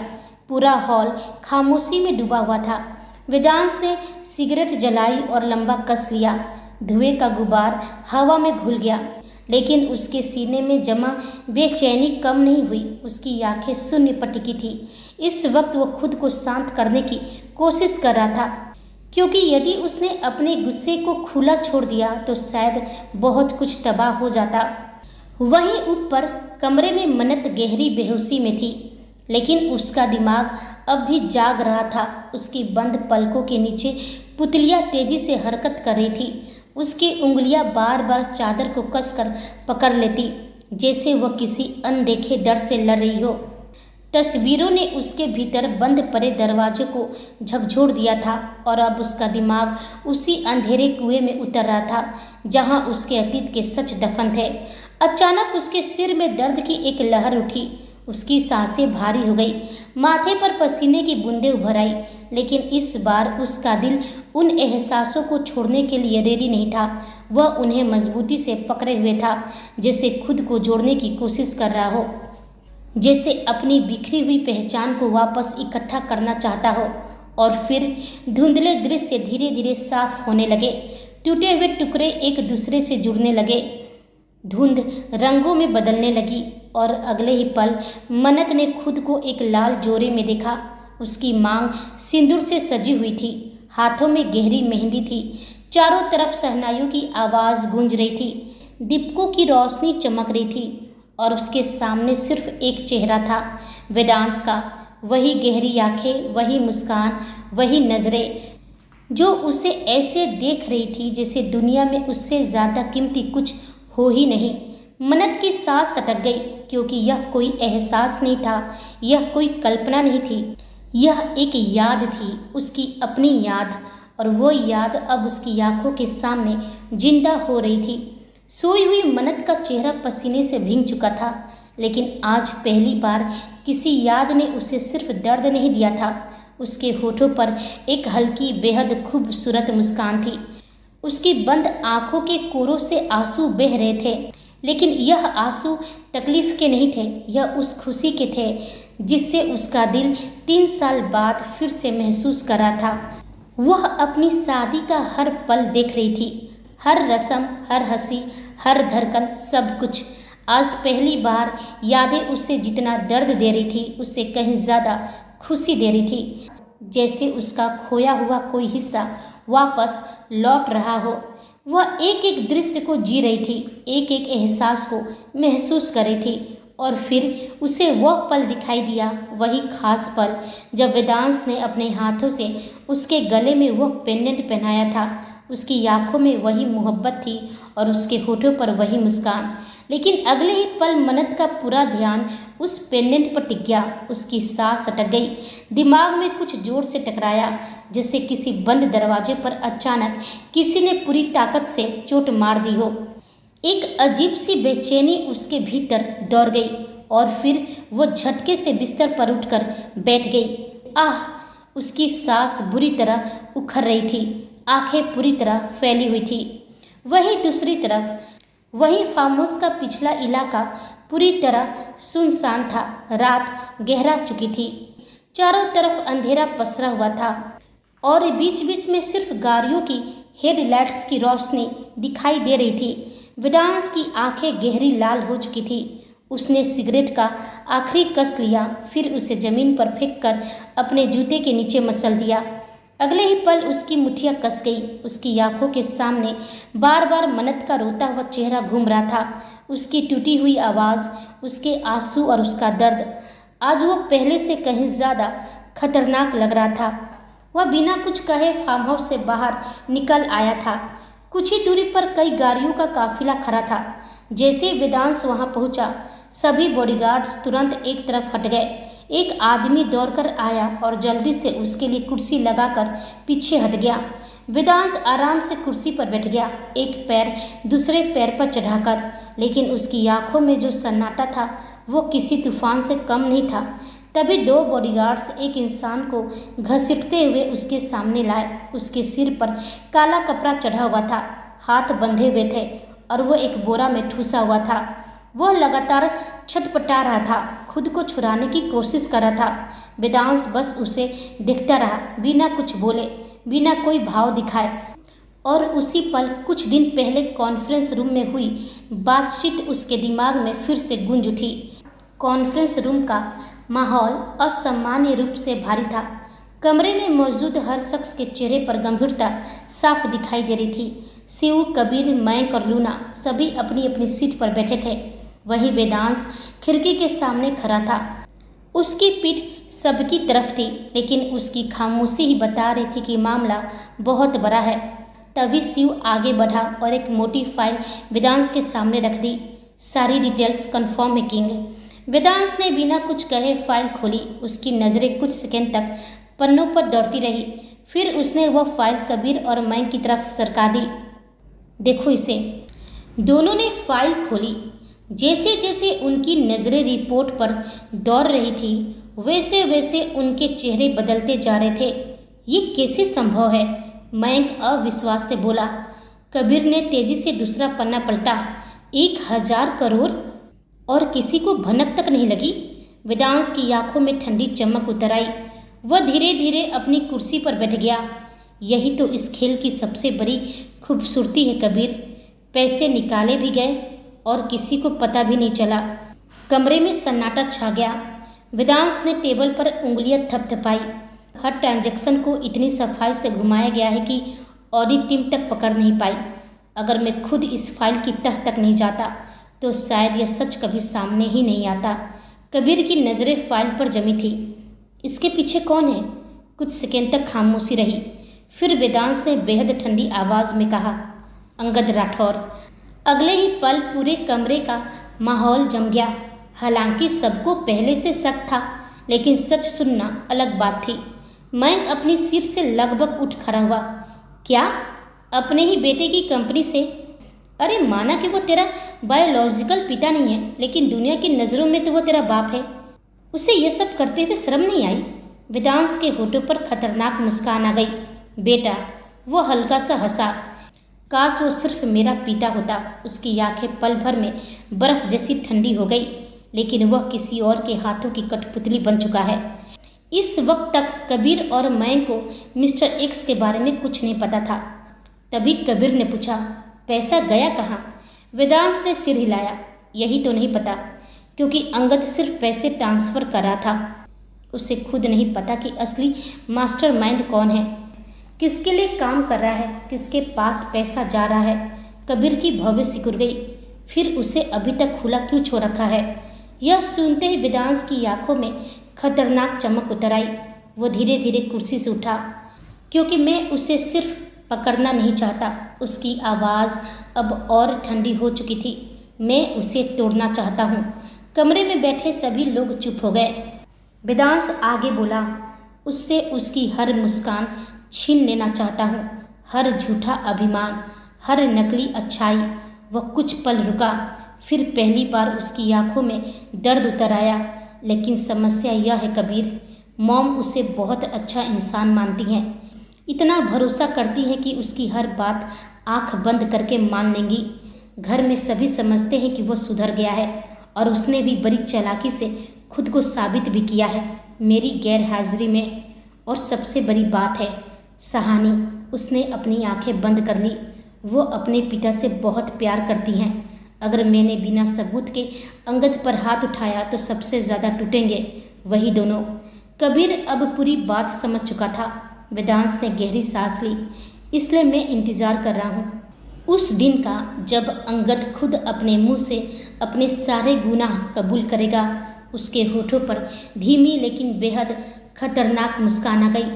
पूरा हॉल खामोशी में डूबा हुआ था। वेदांश ने सिगरेट जलाई और लंबा कस लिया। धुएं का गुबार हवा में घुल गया, लेकिन उसके सीने में जमा बेचैनी कम नहीं हुई। उसकी आंखें शून्य पर टिकी थी। इस वक्त वह खुद को शांत करने की कोशिश कर रहा था, क्योंकि यदि उसने अपने गुस्से को खुला छोड़ दिया तो शायद बहुत कुछ तबाह हो जाता। वहीं ऊपर कमरे में मन्नत गहरी बेहोशी में थी, लेकिन उसका दिमाग अब भी जाग रहा था। उसकी बंद पलकों के नीचे पुतलियां तेजी से हरकत कर रही थी। उसकी उंगलियां बार बार चादर को कसकर पकड़ लेती, जैसे वह किसी अनदेखे डर से लड़ रही हो। तस्वीरों ने उसके भीतर बंद पड़े दरवाजे को झकझोर दिया था और अब उसका दिमाग उसी अंधेरे कुएं में उतर रहा था जहां उसके अतीत के सच दफन थे। अचानक उसके सिर में दर्द की एक लहर उठी। उसकी सांसें भारी हो गई, माथे पर पसीने की बूंदें उभर आई, लेकिन इस बार उसका दिल उन एहसासों को छोड़ने के लिए रेडी नहीं था। वह उन्हें मजबूती से पकड़े हुए था, जैसे खुद को जोड़ने की कोशिश कर रहा हो, जैसे अपनी बिखरी हुई पहचान को वापस इकट्ठा करना चाहता हो। और फिर धुंधले दृश्य धीरे धीरे साफ होने लगे। टूटे हुए टुकड़े एक दूसरे से जुड़ने लगे, धुंध रंगों में बदलने लगी और अगले ही पल मन्नत ने खुद को एक लाल जोड़े में देखा। उसकी मांग सिंदूर से सजी हुई थी, हाथों में गहरी मेहंदी थी। चारों तरफ शहनाइयों की आवाज़ गूंज रही थी, दीपकों की रोशनी चमक रही थी और उसके सामने सिर्फ एक चेहरा था, वेदांश का। वही गहरी आंखें, वही मुस्कान, वही नज़रें जो उसे ऐसे देख रही थी जैसे दुनिया में उससे ज़्यादा कीमती कुछ हो ही नहीं। मन्नत की सांस अटक गई, क्योंकि यह कोई एहसास नहीं था, यह कोई कल्पना नहीं थी, यह एक याद थी, उसकी अपनी याद। और वो याद अब उसकी आंखों के सामने जिंदा हो रही थी। सोई हुई मन्नत का चेहरा पसीने से भीग चुका था, लेकिन आज पहली बार किसी याद ने उसे सिर्फ दर्द नहीं दिया था। उसके होठों पर एक हल्की बेहद खूबसूरत मुस्कान थी। उसकी बंद आंखों के कोरों से आंसू बह रहे थे, लेकिन यह आंसू तकलीफ के नहीं थे, यह उस खुशी के थे जिससे उसका दिल 3 साल बाद फिर से महसूस कर रहा था। वह अपनी शादी का हर पल देख रही थी, हर रस्म, हर हंसी, हर धड़कन, सब कुछ। आज पहली बार यादें उसे जितना दर्द दे रही थी, उससे कहीं ज़्यादा खुशी दे रही थी, जैसे उसका खोया हुआ कोई हिस्सा वापस लौट रहा हो। वह एक एक दृश्य को जी रही थी, एक एक एहसास को महसूस कर रही थी। और फिर उसे वह पल दिखाई दिया, वही खास पल जब वेदांश ने अपने हाथों से उसके गले में वह पेंडेंट पहनाया था। उसकी आंखों में वही मोहब्बत थी और उसके होठों पर वही मुस्कान। लेकिन अगले ही पल मन्नत का पूरा ध्यान उस पेंडेंट पर टिक गया। उसकी सांस अटक गई, दिमाग में कुछ जोर से टकराया, जैसे किसी बंद दरवाजे पर अचानक किसी ने पूरी ताकत से चोट मार दी हो। एक अजीब सी बेचैनी उसके भीतर दौड़ गई और फिर वो झटके से बिस्तर पर उठकर बैठ गई। आह! उसकी सांस बुरी तरह उखड़ रही थी, आंखें पूरी तरह फैली हुई थी। वहीं दूसरी तरफ वही फार्म हाउस का पिछला इलाका पूरी तरह सुनसान था। रात गहरा चुकी थी, चारों तरफ अंधेरा पसरा हुआ था और बीच बीच में सिर्फ गाड़ियों की हेडलाइट्स की रोशनी दिखाई दे रही थी। वेदांश की आंखें गहरी लाल हो चुकी थी। उसने सिगरेट का आखिरी कस लिया, फिर उसे जमीन पर फेंककर अपने जूते के नीचे मसल दिया। अगले ही पल उसकी मुट्ठियां कस गई। उसकी आंखों के सामने बार बार मन्नत का रोता हुआ चेहरा घूम रहा था, उसकी टूटी हुई आवाज़, उसके आंसू और उसका दर्द। आज वो पहले से कहीं ज़्यादा खतरनाक लग रहा था। वह बिना कुछ कहे फार्म हाउस से बाहर निकल आया था। कुछ ही दूरी पर कई गाड़ियों का काफिला खड़ा था। जैसे ही वेदांश वहां पहुंचा, सभी बॉडीगार्ड्स तुरंत एक तरफ हट गए। एक आदमी दौड़कर आया और जल्दी से उसके लिए कुर्सी लगाकर पीछे हट गया। वेदांश आराम से कुर्सी पर बैठ गया, एक पैर दूसरे पैर पर चढ़ाकर। लेकिन उसकी आंखों में जो सन्नाटा था वो किसी तूफान से कम नहीं था। तभी दो बॉडीगार्ड्स एक इंसान को घसीटते हुए उसके सामने लाए। उसके सिर पर काला कपड़ा चढ़ा हुआ था, हाथ बंधे हुए थे और वो एक बोरा में ठूसा हुआ था। वह लगातार छटपटा रहा था, खुद को छुड़ाने की कोशिश कर रहा था। वेदांश बस उसे देखता रहा, बिना कुछ बोले, बिना कोई भाव दिखाए। और उसी पल कुछ दिन पहले कॉन्फ्रेंस रूम में हुई बातचीत उसके दिमाग में फिर से गूंज उठी। कॉन्फ्रेंस रूम का माहौल असामान्य रूप से भारी था। कमरे में मौजूद हर शख्स के चेहरे पर गंभीरता साफ दिखाई दे रही थी। शिव, कबीर, मयंक और लूना सभी अपनी अपनी सीट पर बैठे थे। वहीं वेदांश खिड़की के सामने खड़ा था। उसकी पीठ सबकी तरफ थी, लेकिन उसकी खामोशी ही बता रही थी कि मामला बहुत बड़ा है। तभी शिव आगे बढ़ा और एक मोटी फाइल वेदांश के सामने रख दी। सारी डिटेल्स कंफर्म है किंग। वेदांश ने बिना कुछ कहे फाइल खोली। उसकी नज़रें कुछ सेकंड तक पन्नों पर दौड़ती रही, फिर उसने वह फाइल कबीर और मयंक की तरफ सरका दी। देखो इसे। दोनों ने फाइल खोली। जैसे जैसे उनकी नज़रें रिपोर्ट पर दौड़ रही थी, वैसे वैसे उनके चेहरे बदलते जा रहे थे। ये कैसे संभव है? मयंक अविश्वास से बोला। कबीर ने तेजी से दूसरा पन्ना पलटा। 1000 करोड़? और किसी को भनक तक नहीं लगी। वेदांश की आंखों में ठंडी चमक उतर आई। वह धीरे धीरे अपनी कुर्सी पर बैठ गया। यही तो इस खेल की सबसे बड़ी खूबसूरती है कबीर। पैसे निकाले भी गए और किसी को पता भी नहीं चला। कमरे में सन्नाटा छा गया। वेदांश ने टेबल पर उंगलियां थपथपाई। हर ट्रांजैक्शन को इतनी सफाई से घुमाया गया है कि ऑडिट टीम तक पकड़ नहीं पाई। अगर मैं खुद इस फाइल की तह तक नहीं जाता तो शायद यह सच कभी सामने ही नहीं आता। कबीर की नज़रें फाइल पर जमी थी। इसके पीछे कौन है? कुछ सेकंड तक खामोशी रही। फिर वेदांश ने बेहद ठंडी आवाज़ में कहा, अंगद राठौर। अगले ही पल पूरे कमरे का माहौल जम गया। हालांकि सबको पहले से शक था, लेकिन सच सुनना अलग बात थी। मयंक अपनी सीट से लगभग उठ खड़ा हुआ। क्या? अपने ही बेटे की कंपनी से? अरे माना कि वो तेरा बायोलॉजिकल पिता नहीं है, लेकिन दुनिया की नज़रों में तो वो तेरा बाप है। उसे ये सब करते हुए शर्म नहीं आई? वेदांश के होठों पर खतरनाक मुस्कान आ गई। बेटा, वो हल्का सा हंसा। काश वो सिर्फ मेरा पिता होता। उसकी आंखें पल भर में बर्फ जैसी ठंडी हो गई, लेकिन वह किसी और के हाथों की कठपुतली बन चुका है। इस वक्त तक कबीर और मयंक को मिस्टर एक्स के बारे में कुछ नहीं पता था। तभी कबीर ने पूछा, पैसा गया कहाँ? वेदांश ने सिर हिलाया। यही तो नहीं पता, क्योंकि अंगद सिर्फ पैसे ट्रांसफ़र कर रहा था। उसे खुद नहीं पता कि असली मास्टरमाइंड कौन है, किसके लिए काम कर रहा है, किसके पास पैसा जा रहा है। कबीर की भवें सिकुड़ गई। फिर उसे अभी तक खुला क्यों छोड़ रखा है? यह सुनते ही वेदांश की आंखों में खतरनाक चमक उतर आई। वो धीरे धीरे कुर्सी से उठा, क्योंकि मैं उसे सिर्फ पकड़ना नहीं चाहता। उसकी आवाज़ अब और ठंडी हो चुकी थी। मैं उसे तोड़ना चाहता हूँ। कमरे में बैठे सभी लोग चुप हो गए। वेदांश आगे बोला, उससे उसकी हर मुस्कान छीन लेना चाहता हूँ, हर झूठा अभिमान, हर नकली अच्छाई। वह कुछ पल रुका, फिर पहली बार उसकी आंखों में दर्द उतर आया। लेकिन समस्या यह है कबीर, मॉम उसे बहुत अच्छा इंसान मानती हैं, इतना भरोसा करती हैं कि उसकी हर बात आंख बंद करके मान लेंगी। घर में सभी समझते हैं कि वह सुधर गया है और उसने भी बड़ी चालाकी से खुद को साबित भी किया है मेरी गैर हाजिरी में। और सबसे बड़ी बात है सहानी, उसने अपनी आंखें बंद कर ली। वो अपने पिता से बहुत प्यार करती हैं। अगर मैंने बिना सबूत के अंगद पर हाथ उठाया तो सबसे ज़्यादा टूटेंगे वही दोनों। कबीर अब पूरी बात समझ चुका था। वेदांश ने गहरी सांस ली, इसलिए मैं इंतज़ार कर रहा हूँ उस दिन का जब अंगद खुद अपने मुंह से अपने सारे गुनाह कबूल करेगा। उसके होठों पर धीमी लेकिन बेहद खतरनाक मुस्कान आ गई।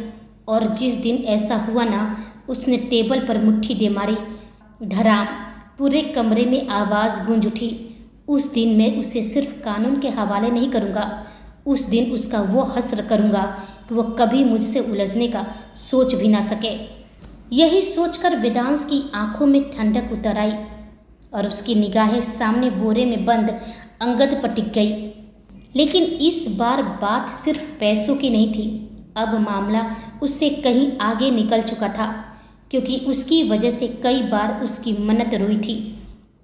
और जिस दिन ऐसा हुआ ना, उसने टेबल पर मुट्ठी दे मारी। धड़ाम, पूरे कमरे में आवाज़ गूंज उठी। उस दिन मैं उसे सिर्फ कानून के हवाले नहीं करूँगा, उस दिन उसका वो हश्र करूँगा कि वो कभी मुझसे उलझने का सोच भी ना सके। यही सोचकर वेदांश की आंखों में ठंडक उतर आई और उसकी निगाहें सामने बोरे में बंद अंगद पर टिक गई। लेकिन इस बार बात सिर्फ पैसों की नहीं थी। अब मामला उससे कहीं आगे निकल चुका था, क्योंकि उसकी वजह से कई बार उसकी मन्नत रोई थी।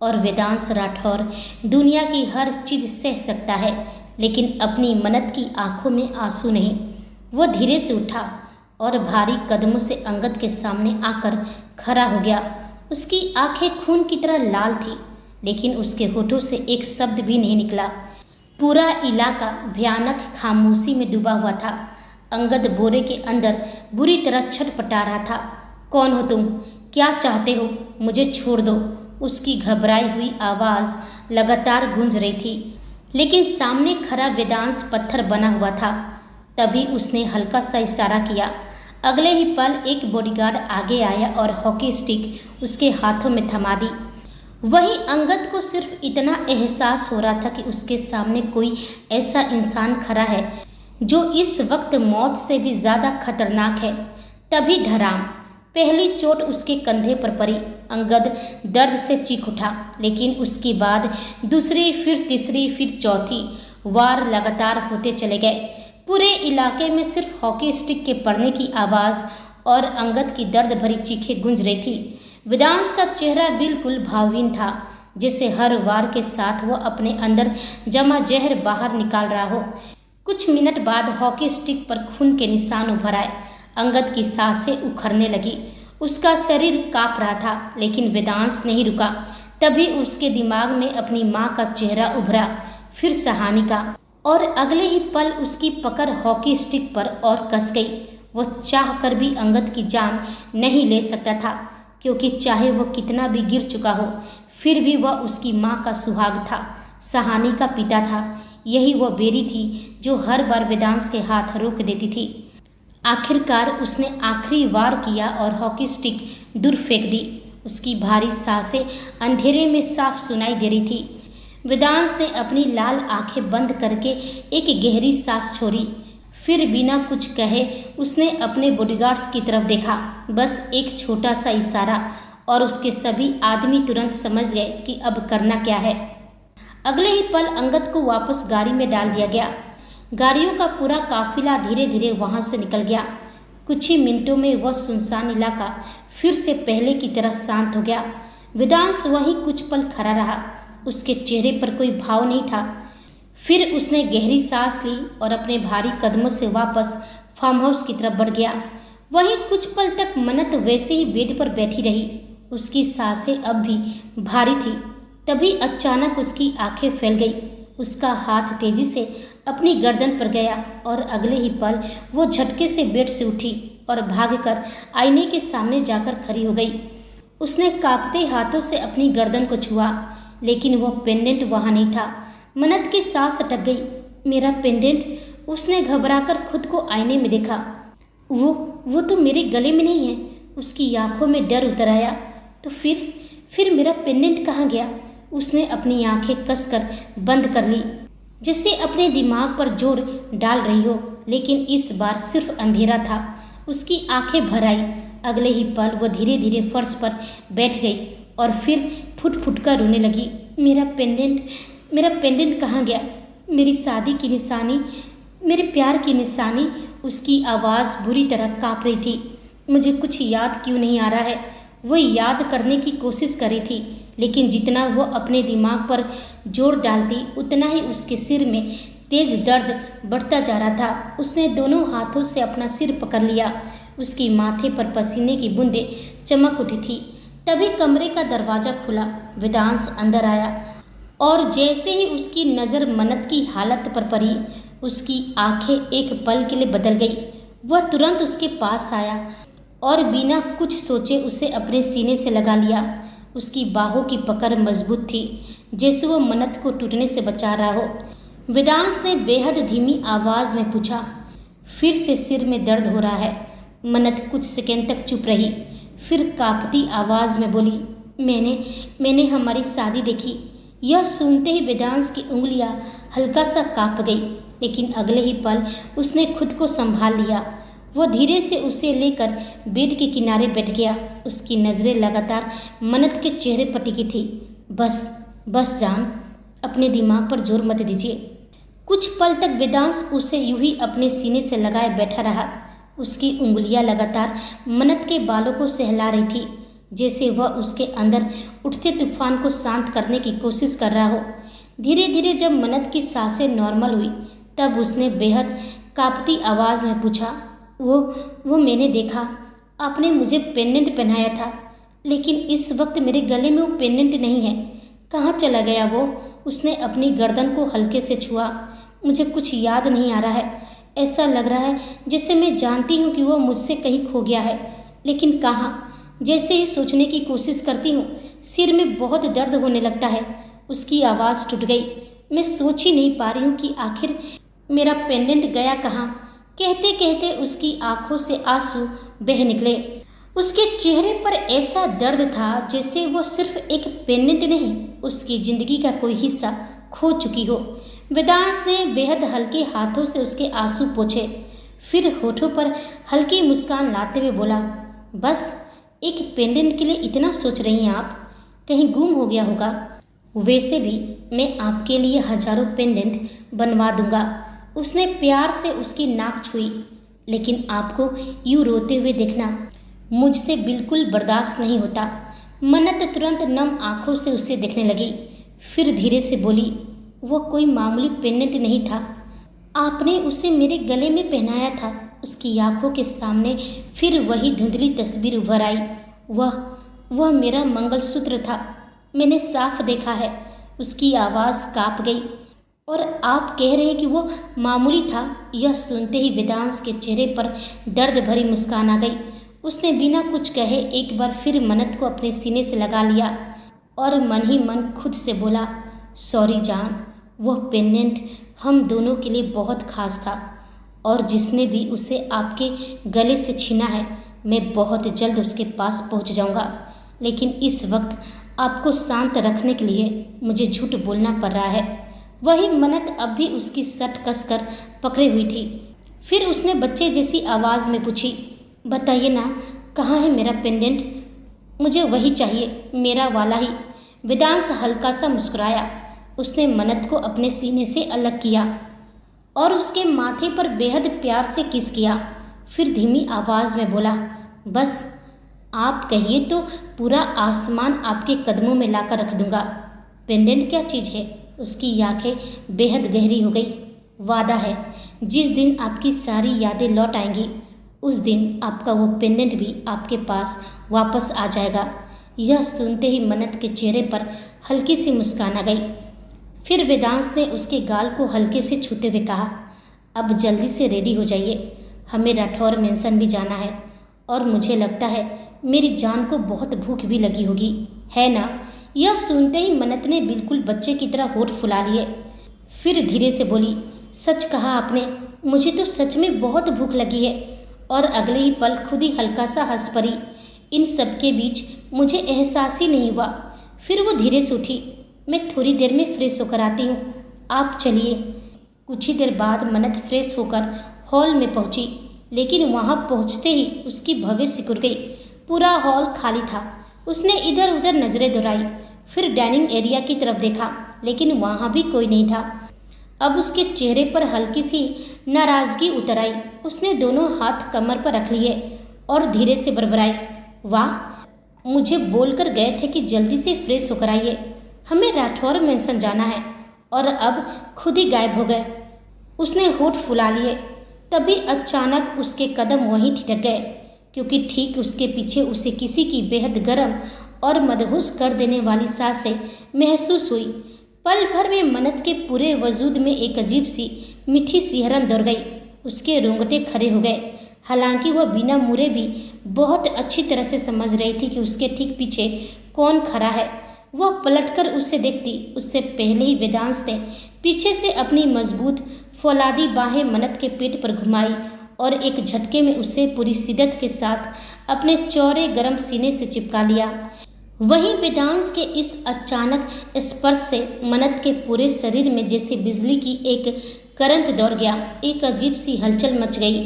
और वेदांश राठौर दुनिया की हर चीज़ सह सकता है, लेकिन अपनी मन्नत की आंखों में आंसू नहीं। वो धीरे से उठा और भारी कदमों से अंगद के सामने आकर खड़ा हो गया। उसकी आंखें खून की तरह लाल थी, लेकिन उसके होठों से एक शब्द भी नहीं निकला। पूरा इलाका भयानक खामोशी में डूबा हुआ था। अंगद बोरे के अंदर बुरी तरह छटपटा रहा था। कौन हो तुम? क्या चाहते हो? मुझे छोड़ दो। उसकी घबराई हुई आवाज़ लगातार गूंज रही थी, लेकिन सामने खड़ा वेदांश पत्थर बना हुआ था। तभी उसने हल्का सा इशारा किया। अगले ही पल एक बॉडीगार्ड आगे आया और हॉकी स्टिक उसके हाथों में थमा दी। वहीं अंगद को सिर्फ इतना एहसास हो रहा था कि उसके सामने कोई ऐसा इंसान खड़ा है जो इस वक्त मौत से भी ज़्यादा खतरनाक है। तभी धड़ाम, पहली चोट उसके कंधे पर पड़ी। अंगद दर्द से चीख उठा, लेकिन उसके बाद दूसरी, फिर तीसरी, फिर चौथी वार लगातार होते चले गए। पूरे इलाके में सिर्फ हॉकी स्टिक के पड़ने की आवाज़ और अंगद की दर्द भरी चीखें गूंज रही थी। वेदांश का चेहरा बिल्कुल भावहीन था, जैसे हर वार के साथ वो अपने अंदर जमा जहर बाहर निकाल रहा हो। कुछ मिनट बाद हॉकी स्टिक पर खून के निशान उभर आए। अंगद की सांसें उखड़ने लगी, उसका शरीर कांप रहा था, लेकिन वेदांश नहीं रुका। तभी उसके दिमाग में अपनी माँ का चेहरा उभरा, फिर सहानी का, और अगले ही पल उसकी पकड़ हॉकी स्टिक पर और कस गई। वो चाह कर भी अंगद की जान नहीं ले सकता था, क्योंकि चाहे वो कितना भी गिर चुका हो, फिर भी वह उसकी माँ का सुहाग था, सहानी का पिता था। यही वो बेरी थी जो हर बार वेदांश के हाथ रोक देती थी। आखिरकार उसने आखिरी वार किया और हॉकी स्टिक दूर फेंक दी। उसकी भारी सांसें अंधेरे में साफ सुनाई दे रही थी। वेदांश ने अपनी लाल आंखें बंद करके एक गहरी सांस छोड़ी। फिर बिना कुछ कहे उसने अपने बॉडीगार्ड्स की तरफ देखा। बस एक छोटा सा इशारा और उसके सभी आदमी तुरंत समझ गए कि अब करना क्या है। अगले ही पल अंगद को वापस गाड़ी में डाल दिया गया। गाड़ियों का पूरा काफिला धीरे धीरे वहां से निकल गया। कुछ ही मिनटों में वह सुनसान इलाका फिर से पहले की तरह शांत हो गया। वेदांश वहीं कुछ पल खड़ा रहा, उसके चेहरे पर कोई भाव नहीं था। फिर उसने गहरी सांस ली और अपने भारी कदमों से वापस फार्म हाउस की तरफ बढ़ गया। वहीं कुछ पल तक मन्नत वैसे ही बेड पर बैठी रही, उसकी सांसें अब भी भारी थी। तभी अचानक उसकी आंखें फैल गई, उसका हाथ तेजी से अपनी गर्दन पर गया और अगले ही पल वो झटके से बेड से उठी और भागकर आईने के सामने जाकर खड़ी हो गई। उसने कांपते हाथों से अपनी गर्दन को छुआ, लेकिन वो पेंडेंट वहाँ नहीं था। मन्नत की सांस अटक गई। मेरा पेंडेंट, उसने घबराकर खुद को आईने में देखा। वो तो मेरे गले में नहीं है। उसकी आंखों में डर उतर आया। तो फिर मेरा पेंडेंट कहाँ गया? उसने अपनी आंखें कसकर बंद कर ली, जैसे अपने दिमाग पर जोर डाल रही हो, लेकिन इस बार सिर्फ अंधेरा था। उसकी आंखें भर आई। अगले ही पल वो धीरे धीरे फर्श पर बैठ गई और फिर फुट फुट कर रोने लगी। मेरा पेंडेंट कहाँ गया? मेरी शादी की निशानी, मेरे प्यार की निशानी। उसकी आवाज़ बुरी तरह काँप रही थी। मुझे कुछ याद क्यों नहीं आ रहा है? वो याद करने की कोशिश कर रही थी, लेकिन जितना वो अपने दिमाग पर जोर डालती उतना ही उसके सिर में तेज दर्द बढ़ता जा रहा था। उसने दोनों हाथों से अपना सिर पकड़ लिया। उसकी माथे पर पसीने की बूंदें चमक उठी थी। तभी कमरे का दरवाज़ा खुला। वेदांश अंदर आया और जैसे ही उसकी नज़र मन्नत की हालत पर पड़ी, उसकी आंखें एक पल के लिए बदल गई। वह तुरंत उसके पास आया और बिना कुछ सोचे उसे अपने सीने से लगा लिया। उसकी बाहों की पकड़ मजबूत थी, जैसे वो मन्नत को टूटने से बचा रहा हो। वेदांश ने बेहद धीमी आवाज़ में पूछा, फिर से सिर में दर्द हो रहा है? मन्नत कुछ सेकंड तक चुप रही, फिर कांपती आवाज़ में बोली, मैंने हमारी शादी देखी। यह सुनते ही वेदांश की उंगलियां हल्का सा कांप गई, लेकिन अगले ही पल उसने खुद को संभाल लिया। वो धीरे से उसे लेकर बेड के किनारे बैठ गया। उसकी नज़रें लगातार मन्नत के चेहरे पर टिकी थी। बस जान, अपने दिमाग पर जोर मत दीजिए। कुछ पल तक वेदांश उसे यूं ही अपने सीने से लगाए बैठा रहा। उसकी उंगलियां लगातार मन्नत के बालों को सहला रही थी, जैसे वह उसके अंदर उठते तूफान को शांत करने की कोशिश कर रहा हो। धीरे धीरे जब मन्नत की सांसें नॉर्मल हुई, तब उसने बेहद कांपती आवाज़ में पूछा, वो मैंने देखा, आपने मुझे पेंडेंट पहनाया था, लेकिन इस वक्त मेरे गले में वो पेंडेंट नहीं है। कहाँ चला गया वो? उसने अपनी गर्दन को हल्के से छुआ। मुझे कुछ याद नहीं आ रहा है। ऐसा लग रहा है जैसे मैं जानती हूँ कि वो मुझसे कहीं खो गया है, लेकिन कहाँ? जैसे ही सोचने की कोशिश करती हूँ, सिर में बहुत दर्द होने लगता है। उसकी आवाज़ टूट गई। मैं सोच ही नहीं पा रही हूँ कि आखिर मेरा पेंडेंट गया कहाँ। कहते कहते उसकी आंखों से आंसू बह निकले। उसके चेहरे पर ऐसा दर्द था जैसे वो सिर्फ एक पेंडेंट नहीं, उसकी जिंदगी का कोई हिस्सा खो चुकी हो। वेदांश ने बेहद हल्के हाथों से उसके आंसू पोंछे, फिर होठों पर हल्की मुस्कान लाते हुए बोला, बस एक पेंडेंट के लिए इतना सोच रही हैं आप? कहीं गुम हो गया होगा। वैसे भी मैं आपके लिए हजारों पेंडेंट बनवा दूंगा। उसने प्यार से उसकी नाक छुई। लेकिन आपको यूं रोते हुए देखना मुझसे बिल्कुल बर्दाश्त नहीं होता। मन्नत तुरंत नम आंखों से उसे देखने लगी, फिर धीरे से बोली, वो कोई मामूली पेंडेंट नहीं था, आपने उसे मेरे गले में पहनाया था। उसकी आंखों के सामने फिर वही धुंधली तस्वीर उभर आई। वह मेरा मंगलसूत्र था, मैंने साफ देखा है। उसकी आवाज़ कांप गई। और आप कह रहे हैं कि वो मामूली था? यह सुनते ही वेदांश के चेहरे पर दर्द भरी मुस्कान आ गई। उसने बिना कुछ कहे एक बार फिर मन्नत को अपने सीने से लगा लिया और मन ही मन खुद से बोला, सॉरी जान, वह पेंडेंट हम दोनों के लिए बहुत खास था, और जिसने भी उसे आपके गले से छीना है, मैं बहुत जल्द उसके पास पहुंच जाऊंगा। लेकिन इस वक्त आपको शांत रखने के लिए मुझे झूठ बोलना पड़ रहा है। वही मन्नत अब भी उसकी सट कस कर पकड़े हुई थी। फिर उसने बच्चे जैसी आवाज़ में पूछी, बताइए ना, कहाँ है मेरा पेंडेंट? मुझे वही चाहिए, मेरा वाला ही। वेदांश हल्का सा मुस्कुराया। उसने मन्नत को अपने सीने से अलग किया और उसके माथे पर बेहद प्यार से किस किया। फिर धीमी आवाज़ में बोला, बस आप कहिए तो पूरा आसमान आपके कदमों में लाकर रख दूंगा। पेंडेंट क्या चीज़ है? उसकी आंखें बेहद गहरी हो गई। वादा है, जिस दिन आपकी सारी यादें लौट आएंगी, उस दिन आपका वो पेंडेंट भी आपके पास वापस आ जाएगा। यह सुनते ही मन्नत के चेहरे पर हल्की सी मुस्कान आ गई। फिर वेदांश ने उसके गाल को हल्के से छूते हुए कहा, अब जल्दी से रेडी हो जाइए, हमें राठौर मेंशन भी जाना है, और मुझे लगता है मेरी जान को बहुत भूख भी लगी होगी, है ना? यह सुनते ही मन्नत ने बिल्कुल बच्चे की तरह होठ फुला लिए। फिर धीरे से बोली, सच कहा आपने, मुझे तो सच में बहुत भूख लगी है। और अगले ही पल खुद ही हल्का सा हंस पड़ी। इन सब के बीच मुझे एहसास ही नहीं हुआ। फिर वो धीरे से उठी, मैं थोड़ी देर में फ्रेश होकर आती हूँ, आप चलिए। कुछ ही देर बाद मन्नत फ्रेश होकर हॉल में पहुंची, लेकिन वहां पहुंचते ही उसकी भवें सिकुड़ गई। पूरा हॉल खाली था। उसने इधर उधर नजरें दौड़ाई, फिर डाइनिंग एरिया की तरफ देखा, लेकिन वहां भी कोई नहीं था। अब उसके चेहरे पर हल्की सी नाराजगी उतर आई। उसने दोनों हाथ कमर पर रख लिए और धीरे से बड़बड़ाई, वाह, मुझे बोलकर गए थे कि जल्दी से फ्रेश होकर आइए, हमें राठौर मेंशन जाना है, और अब खुद ही गायब हो गए। उसने होठ फुला लिए। तभी अचानक उसके कदम वहीं ठिठक गए, क्योंकि ठीक उसके पीछे उसे किसी की बेहद गर्म और मदहोश कर देने वाली सांसें महसूस हुई। पल भर में मन्नत के पूरे वजूद में एक अजीब सी मीठी सिहरन दौड़ गई। उसके रोंगटे खड़े हो गए। हालांकि वह बिना मुड़े भी बहुत अच्छी तरह से समझ रही थी कि उसके ठीक पीछे कौन खड़ा है। वह पलटकर उसे देखती, उससे पहले ही वेदांश ने पीछे से अपनी मजबूत फौलादी बाहें मन्नत के पेट पर घुमाई और एक झटके में उसे पूरी शिद्दत के साथ अपने चौड़े गर्म सीने से चिपका लिया। वहीं वेदांश के इस अचानक स्पर्श से मन्नत के पूरे शरीर में जैसे बिजली की एक करंट दौड़ गया। एक अजीब सी हलचल मच गई।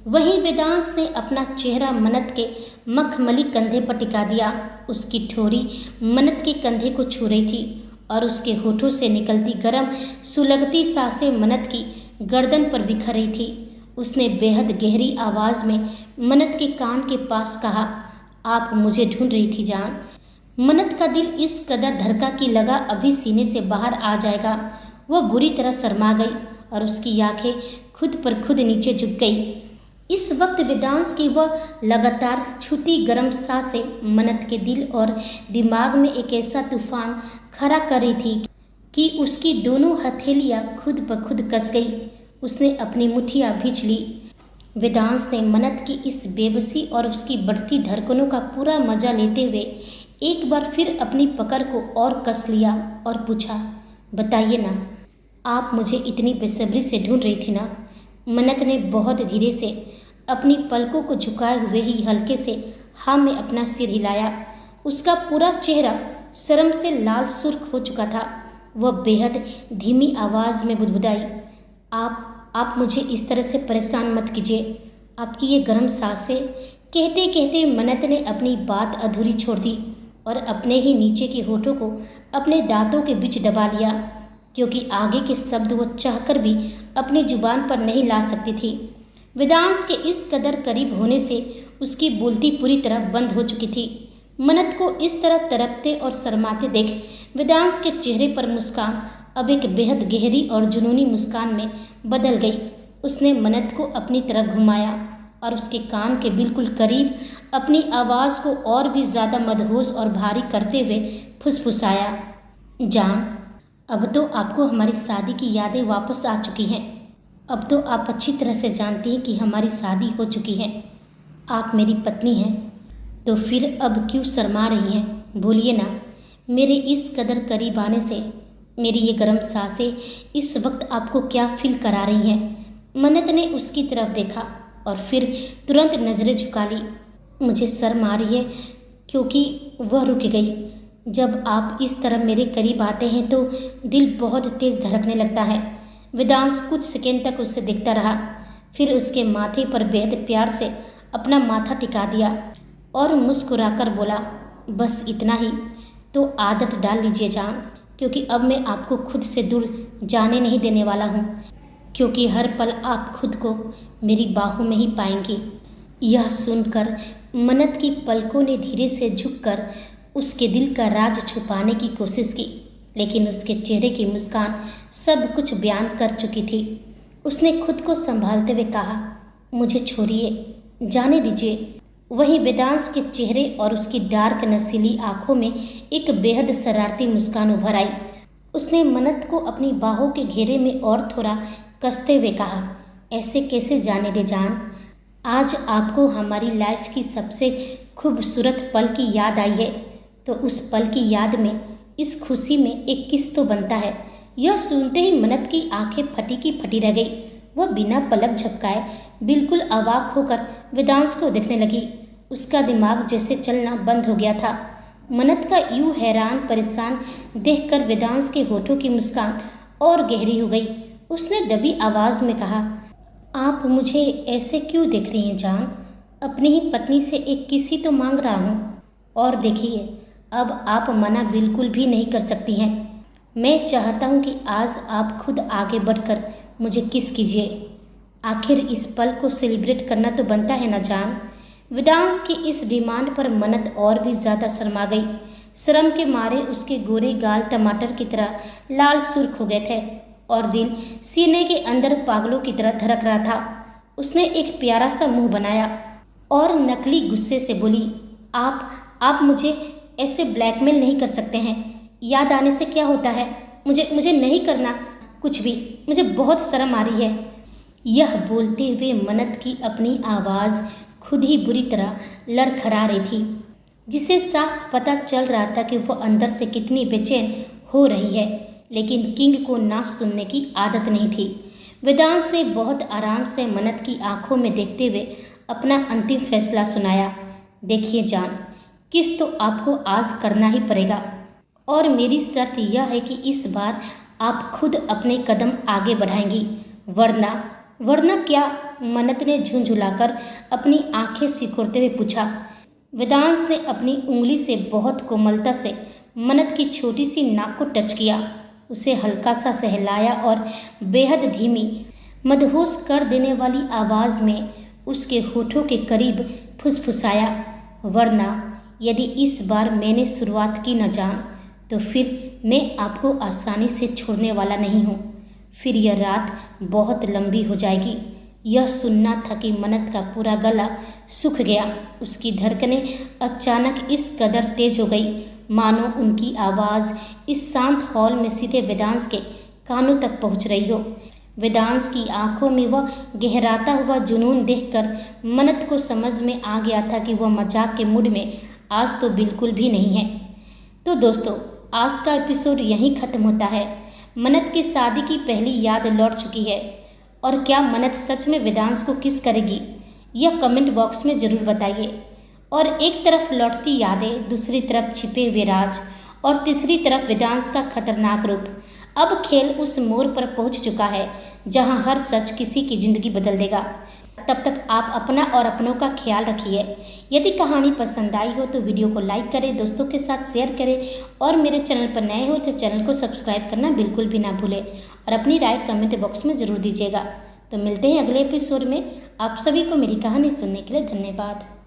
वहीं वेदांश ने अपना चेहरा मन्नत के मखमली कंधे पर टिका दिया। उसकी ठोड़ी मन्नत के कंधे को छू रही थी और उसके होठों से निकलती गर्म सुलगती सांसें मन्नत की गर्दन पर बिखर रही थी। उसने बेहद गहरी आवाज में मन्नत के कान के पास कहा, आप मुझे ढूंढ रही थी जान। मन्नत का दिल इस कदर धड़का कि लगा अभी सीने से बाहर आ जाएगा। वह बुरी तरह शर्मा गई और उसकी आंखें खुद पर खुद नीचे झुक गई। इस वक्त वेदांश की वह लगातार छूती गर्म सांसें मन्नत के दिल और दिमाग में एक ऐसा तूफान खड़ा कर रही थी कि उसकी दोनों हथेलियां खुद ब खुद कस गई। उसने अपनी मुट्ठियां भींच ली। वेदांश ने मन्नत की इस बेबसी और उसकी बढ़ती धड़कनों का पूरा मजा लेते हुए एक बार फिर अपनी पकड़ को और कस लिया और पूछा, बताइए ना, आप मुझे इतनी बेसब्री से ढूंढ रही थी ना। मन्नत ने बहुत धीरे से अपनी पलकों को झुकाए हुए ही हल्के से हाँ में अपना सिर हिलाया। उसका पूरा चेहरा शर्म से लाल सुर्ख हो चुका था। वह बेहद धीमी आवाज में बुदबुदाई, आप मुझे इस तरह से परेशान मत कीजिए, आपकी ये गर्म सांसें। कहते कहते मन्नत ने अपनी बात अधूरी छोड़ दी और अपने ही नीचे के होठों को अपने दांतों के बीच दबा लिया, क्योंकि आगे के शब्द वो चाहकर भी अपनी जुबान पर नहीं ला सकती थी। वेदांश के इस कदर करीब होने से उसकी बोलती पूरी तरह बंद हो चुकी थी। मन्नत को इस तरह तड़पते और शर्माते देख वेदांश के चेहरे पर मुस्कान अब एक बेहद गहरी और जुनूनी मुस्कान में बदल गई। उसने मन्नत को अपनी तरफ घुमाया और उसके कान के बिल्कुल करीब अपनी आवाज़ को और भी ज़्यादा मदहोश और भारी करते हुए फुसफुसाया, जान, अब तो आपको हमारी शादी की यादें वापस आ चुकी हैं। अब तो आप अच्छी तरह से जानती हैं कि हमारी शादी हो चुकी है। आप मेरी पत्नी हैं, तो फिर अब क्यों शर्मा रही हैं? बोलिए ना। मेरे इस कदर करीब आने से मेरी ये गर्म सांसें इस वक्त आपको क्या फील करा रही हैं? मन्नत ने उसकी तरफ देखा और फिर तुरंत नज़रें झुका ली। मुझे शर्म आ रही है, क्योंकि वह रुक गई। जब आप इस तरह मेरे करीब आते हैं तो दिल बहुत तेज़ धड़कने लगता है। वेदांश कुछ सेकंड तक उससे देखता रहा, फिर उसके माथे पर बेहद प्यार से अपना माथा टिका दिया और मुस्कुराकर बोला, बस इतना ही तो आदत डाल लीजिए जान, क्योंकि अब मैं आपको खुद से दूर जाने नहीं देने वाला हूँ, क्योंकि हर पल आप खुद को मेरी बाहों में ही पाएंगी। यह सुनकर मन्नत की पलकों ने धीरे से झुककर उसके दिल का राज छुपाने की कोशिश की, लेकिन उसके चेहरे की मुस्कान सब कुछ बयान कर चुकी थी। उसने खुद को संभालते हुए कहा, मुझे छोड़िए, जाने दीजिए। वहीं वेदांश के चेहरे और उसकी डार्क नसीली आंखों में एक बेहद शरारती मुस्कान उभर आई। उसने मन्नत को अपनी बाहों के घेरे में और थोड़ा कसते हुए कहा, ऐसे कैसे जाने दे जान, आज आपको हमारी लाइफ की सबसे खूबसूरत पल की याद आई है, तो उस पल की याद में इस खुशी में एक किस तो बनता है। यह सुनते ही मनत की आंखें फटी की फटी रह गई। वह बिना पलक झपकाए बिल्कुल अवाक होकर वेदांश को देखने लगी। उसका दिमाग जैसे चलना बंद हो गया था। मनत का यूं हैरान परेशान देखकर वेदांश के होठों की मुस्कान और गहरी हो गई। उसने दबी आवाज में कहा, आप मुझे ऐसे क्यों देख रही हैं जान? अपनी ही पत्नी से एक किसी तो मांग रहा हूँ। और देखिए, अब आप मना बिल्कुल भी नहीं कर सकती हैं। मैं चाहता हूँ कि आज आप खुद आगे बढ़कर मुझे किस कीजिए। आखिर इस पल को सेलिब्रेट करना तो बनता है ना जान। वेदांश की इस डिमांड पर मनत और भी ज़्यादा शर्मा गई। शर्म के मारे उसके गोरे गाल टमाटर की तरह लाल सुर्ख हो गए थे और दिल सीने के अंदर पागलों की तरह धड़क रहा था। उसने एक प्यारा सा मुंह बनाया और नकली गुस्से से बोली, आप मुझे ऐसे ब्लैकमेल नहीं कर सकते हैं। याद आने से क्या होता है? मुझे नहीं करना कुछ भी। मुझे बहुत शर्म आ रही है। यह बोलते हुए मनत की अपनी आवाज़ खुद ही बुरी तरह लड़खड़ा रही थी, जिसे साफ पता चल रहा था कि वह अंदर से कितनी बेचैन हो रही है। लेकिन किंग को ना सुनने की आदत नहीं थी। वेदांश ने बहुत आराम से मनत की आंखों में देखते हुए अपना अंतिम फैसला सुनाया। देखिए जान, किस तो आपको आज करना ही पड़ेगा और मेरी शर्त यह है कि इस बार आप खुद अपने कदम आगे बढ़ाएंगी, वरना क्या? मनत ने झुंझुलाकर अपनी आंखें सिकुड़ते हुए पूछा। वेदांश ने अपनी उंगली से बहुत कोमलता से मनत की छोटी सी नाक को टच किया, उसे हल्का सा सहलाया और बेहद धीमी मदहोश कर देने वाली आवाज़ में उसके होठों के करीब फुसफुसाया, वरना यदि इस बार मैंने शुरुआत की न जान तो फिर मैं आपको आसानी से छोड़ने वाला नहीं हूँ। फिर यह रात बहुत लंबी हो जाएगी। यह सुनना था कि मनत का पूरा गला सूख गया। उसकी धड़कनें अचानक इस कदर तेज हो गई मानो उनकी आवाज़ इस शांत हॉल में सीधे वेदांश के कानों तक पहुंच रही हो। वेदांश की आंखों में वह गहराता हुआ जुनून देखकर मनत को समझ में आ गया था कि वह मजाक के मूड में आज तो बिल्कुल भी नहीं है। तो दोस्तों, आज का एपिसोड यहीं ख़त्म होता है। मनत की शादी की पहली याद लौट चुकी है और क्या मनत सच में वेदांश को किस करेगी? यह कमेंट बॉक्स में ज़रूर बताइए। और एक तरफ लौटती यादें, दूसरी तरफ छिपे हुए राज और तीसरी तरफ वेदांश का खतरनाक रूप। अब खेल उस मोड़ पर पहुंच चुका है जहां हर सच किसी की ज़िंदगी बदल देगा। तब तक आप अपना और अपनों का ख्याल रखिए। यदि कहानी पसंद आई हो तो वीडियो को लाइक करें, दोस्तों के साथ शेयर करें और मेरे चैनल पर नए हो तो चैनल को सब्सक्राइब करना बिल्कुल भी ना भूलें और अपनी राय कमेंट बॉक्स में ज़रूर दीजिएगा। तो मिलते हैं अगले एपिसोड में। आप सभी को मेरी कहानी सुनने के लिए धन्यवाद।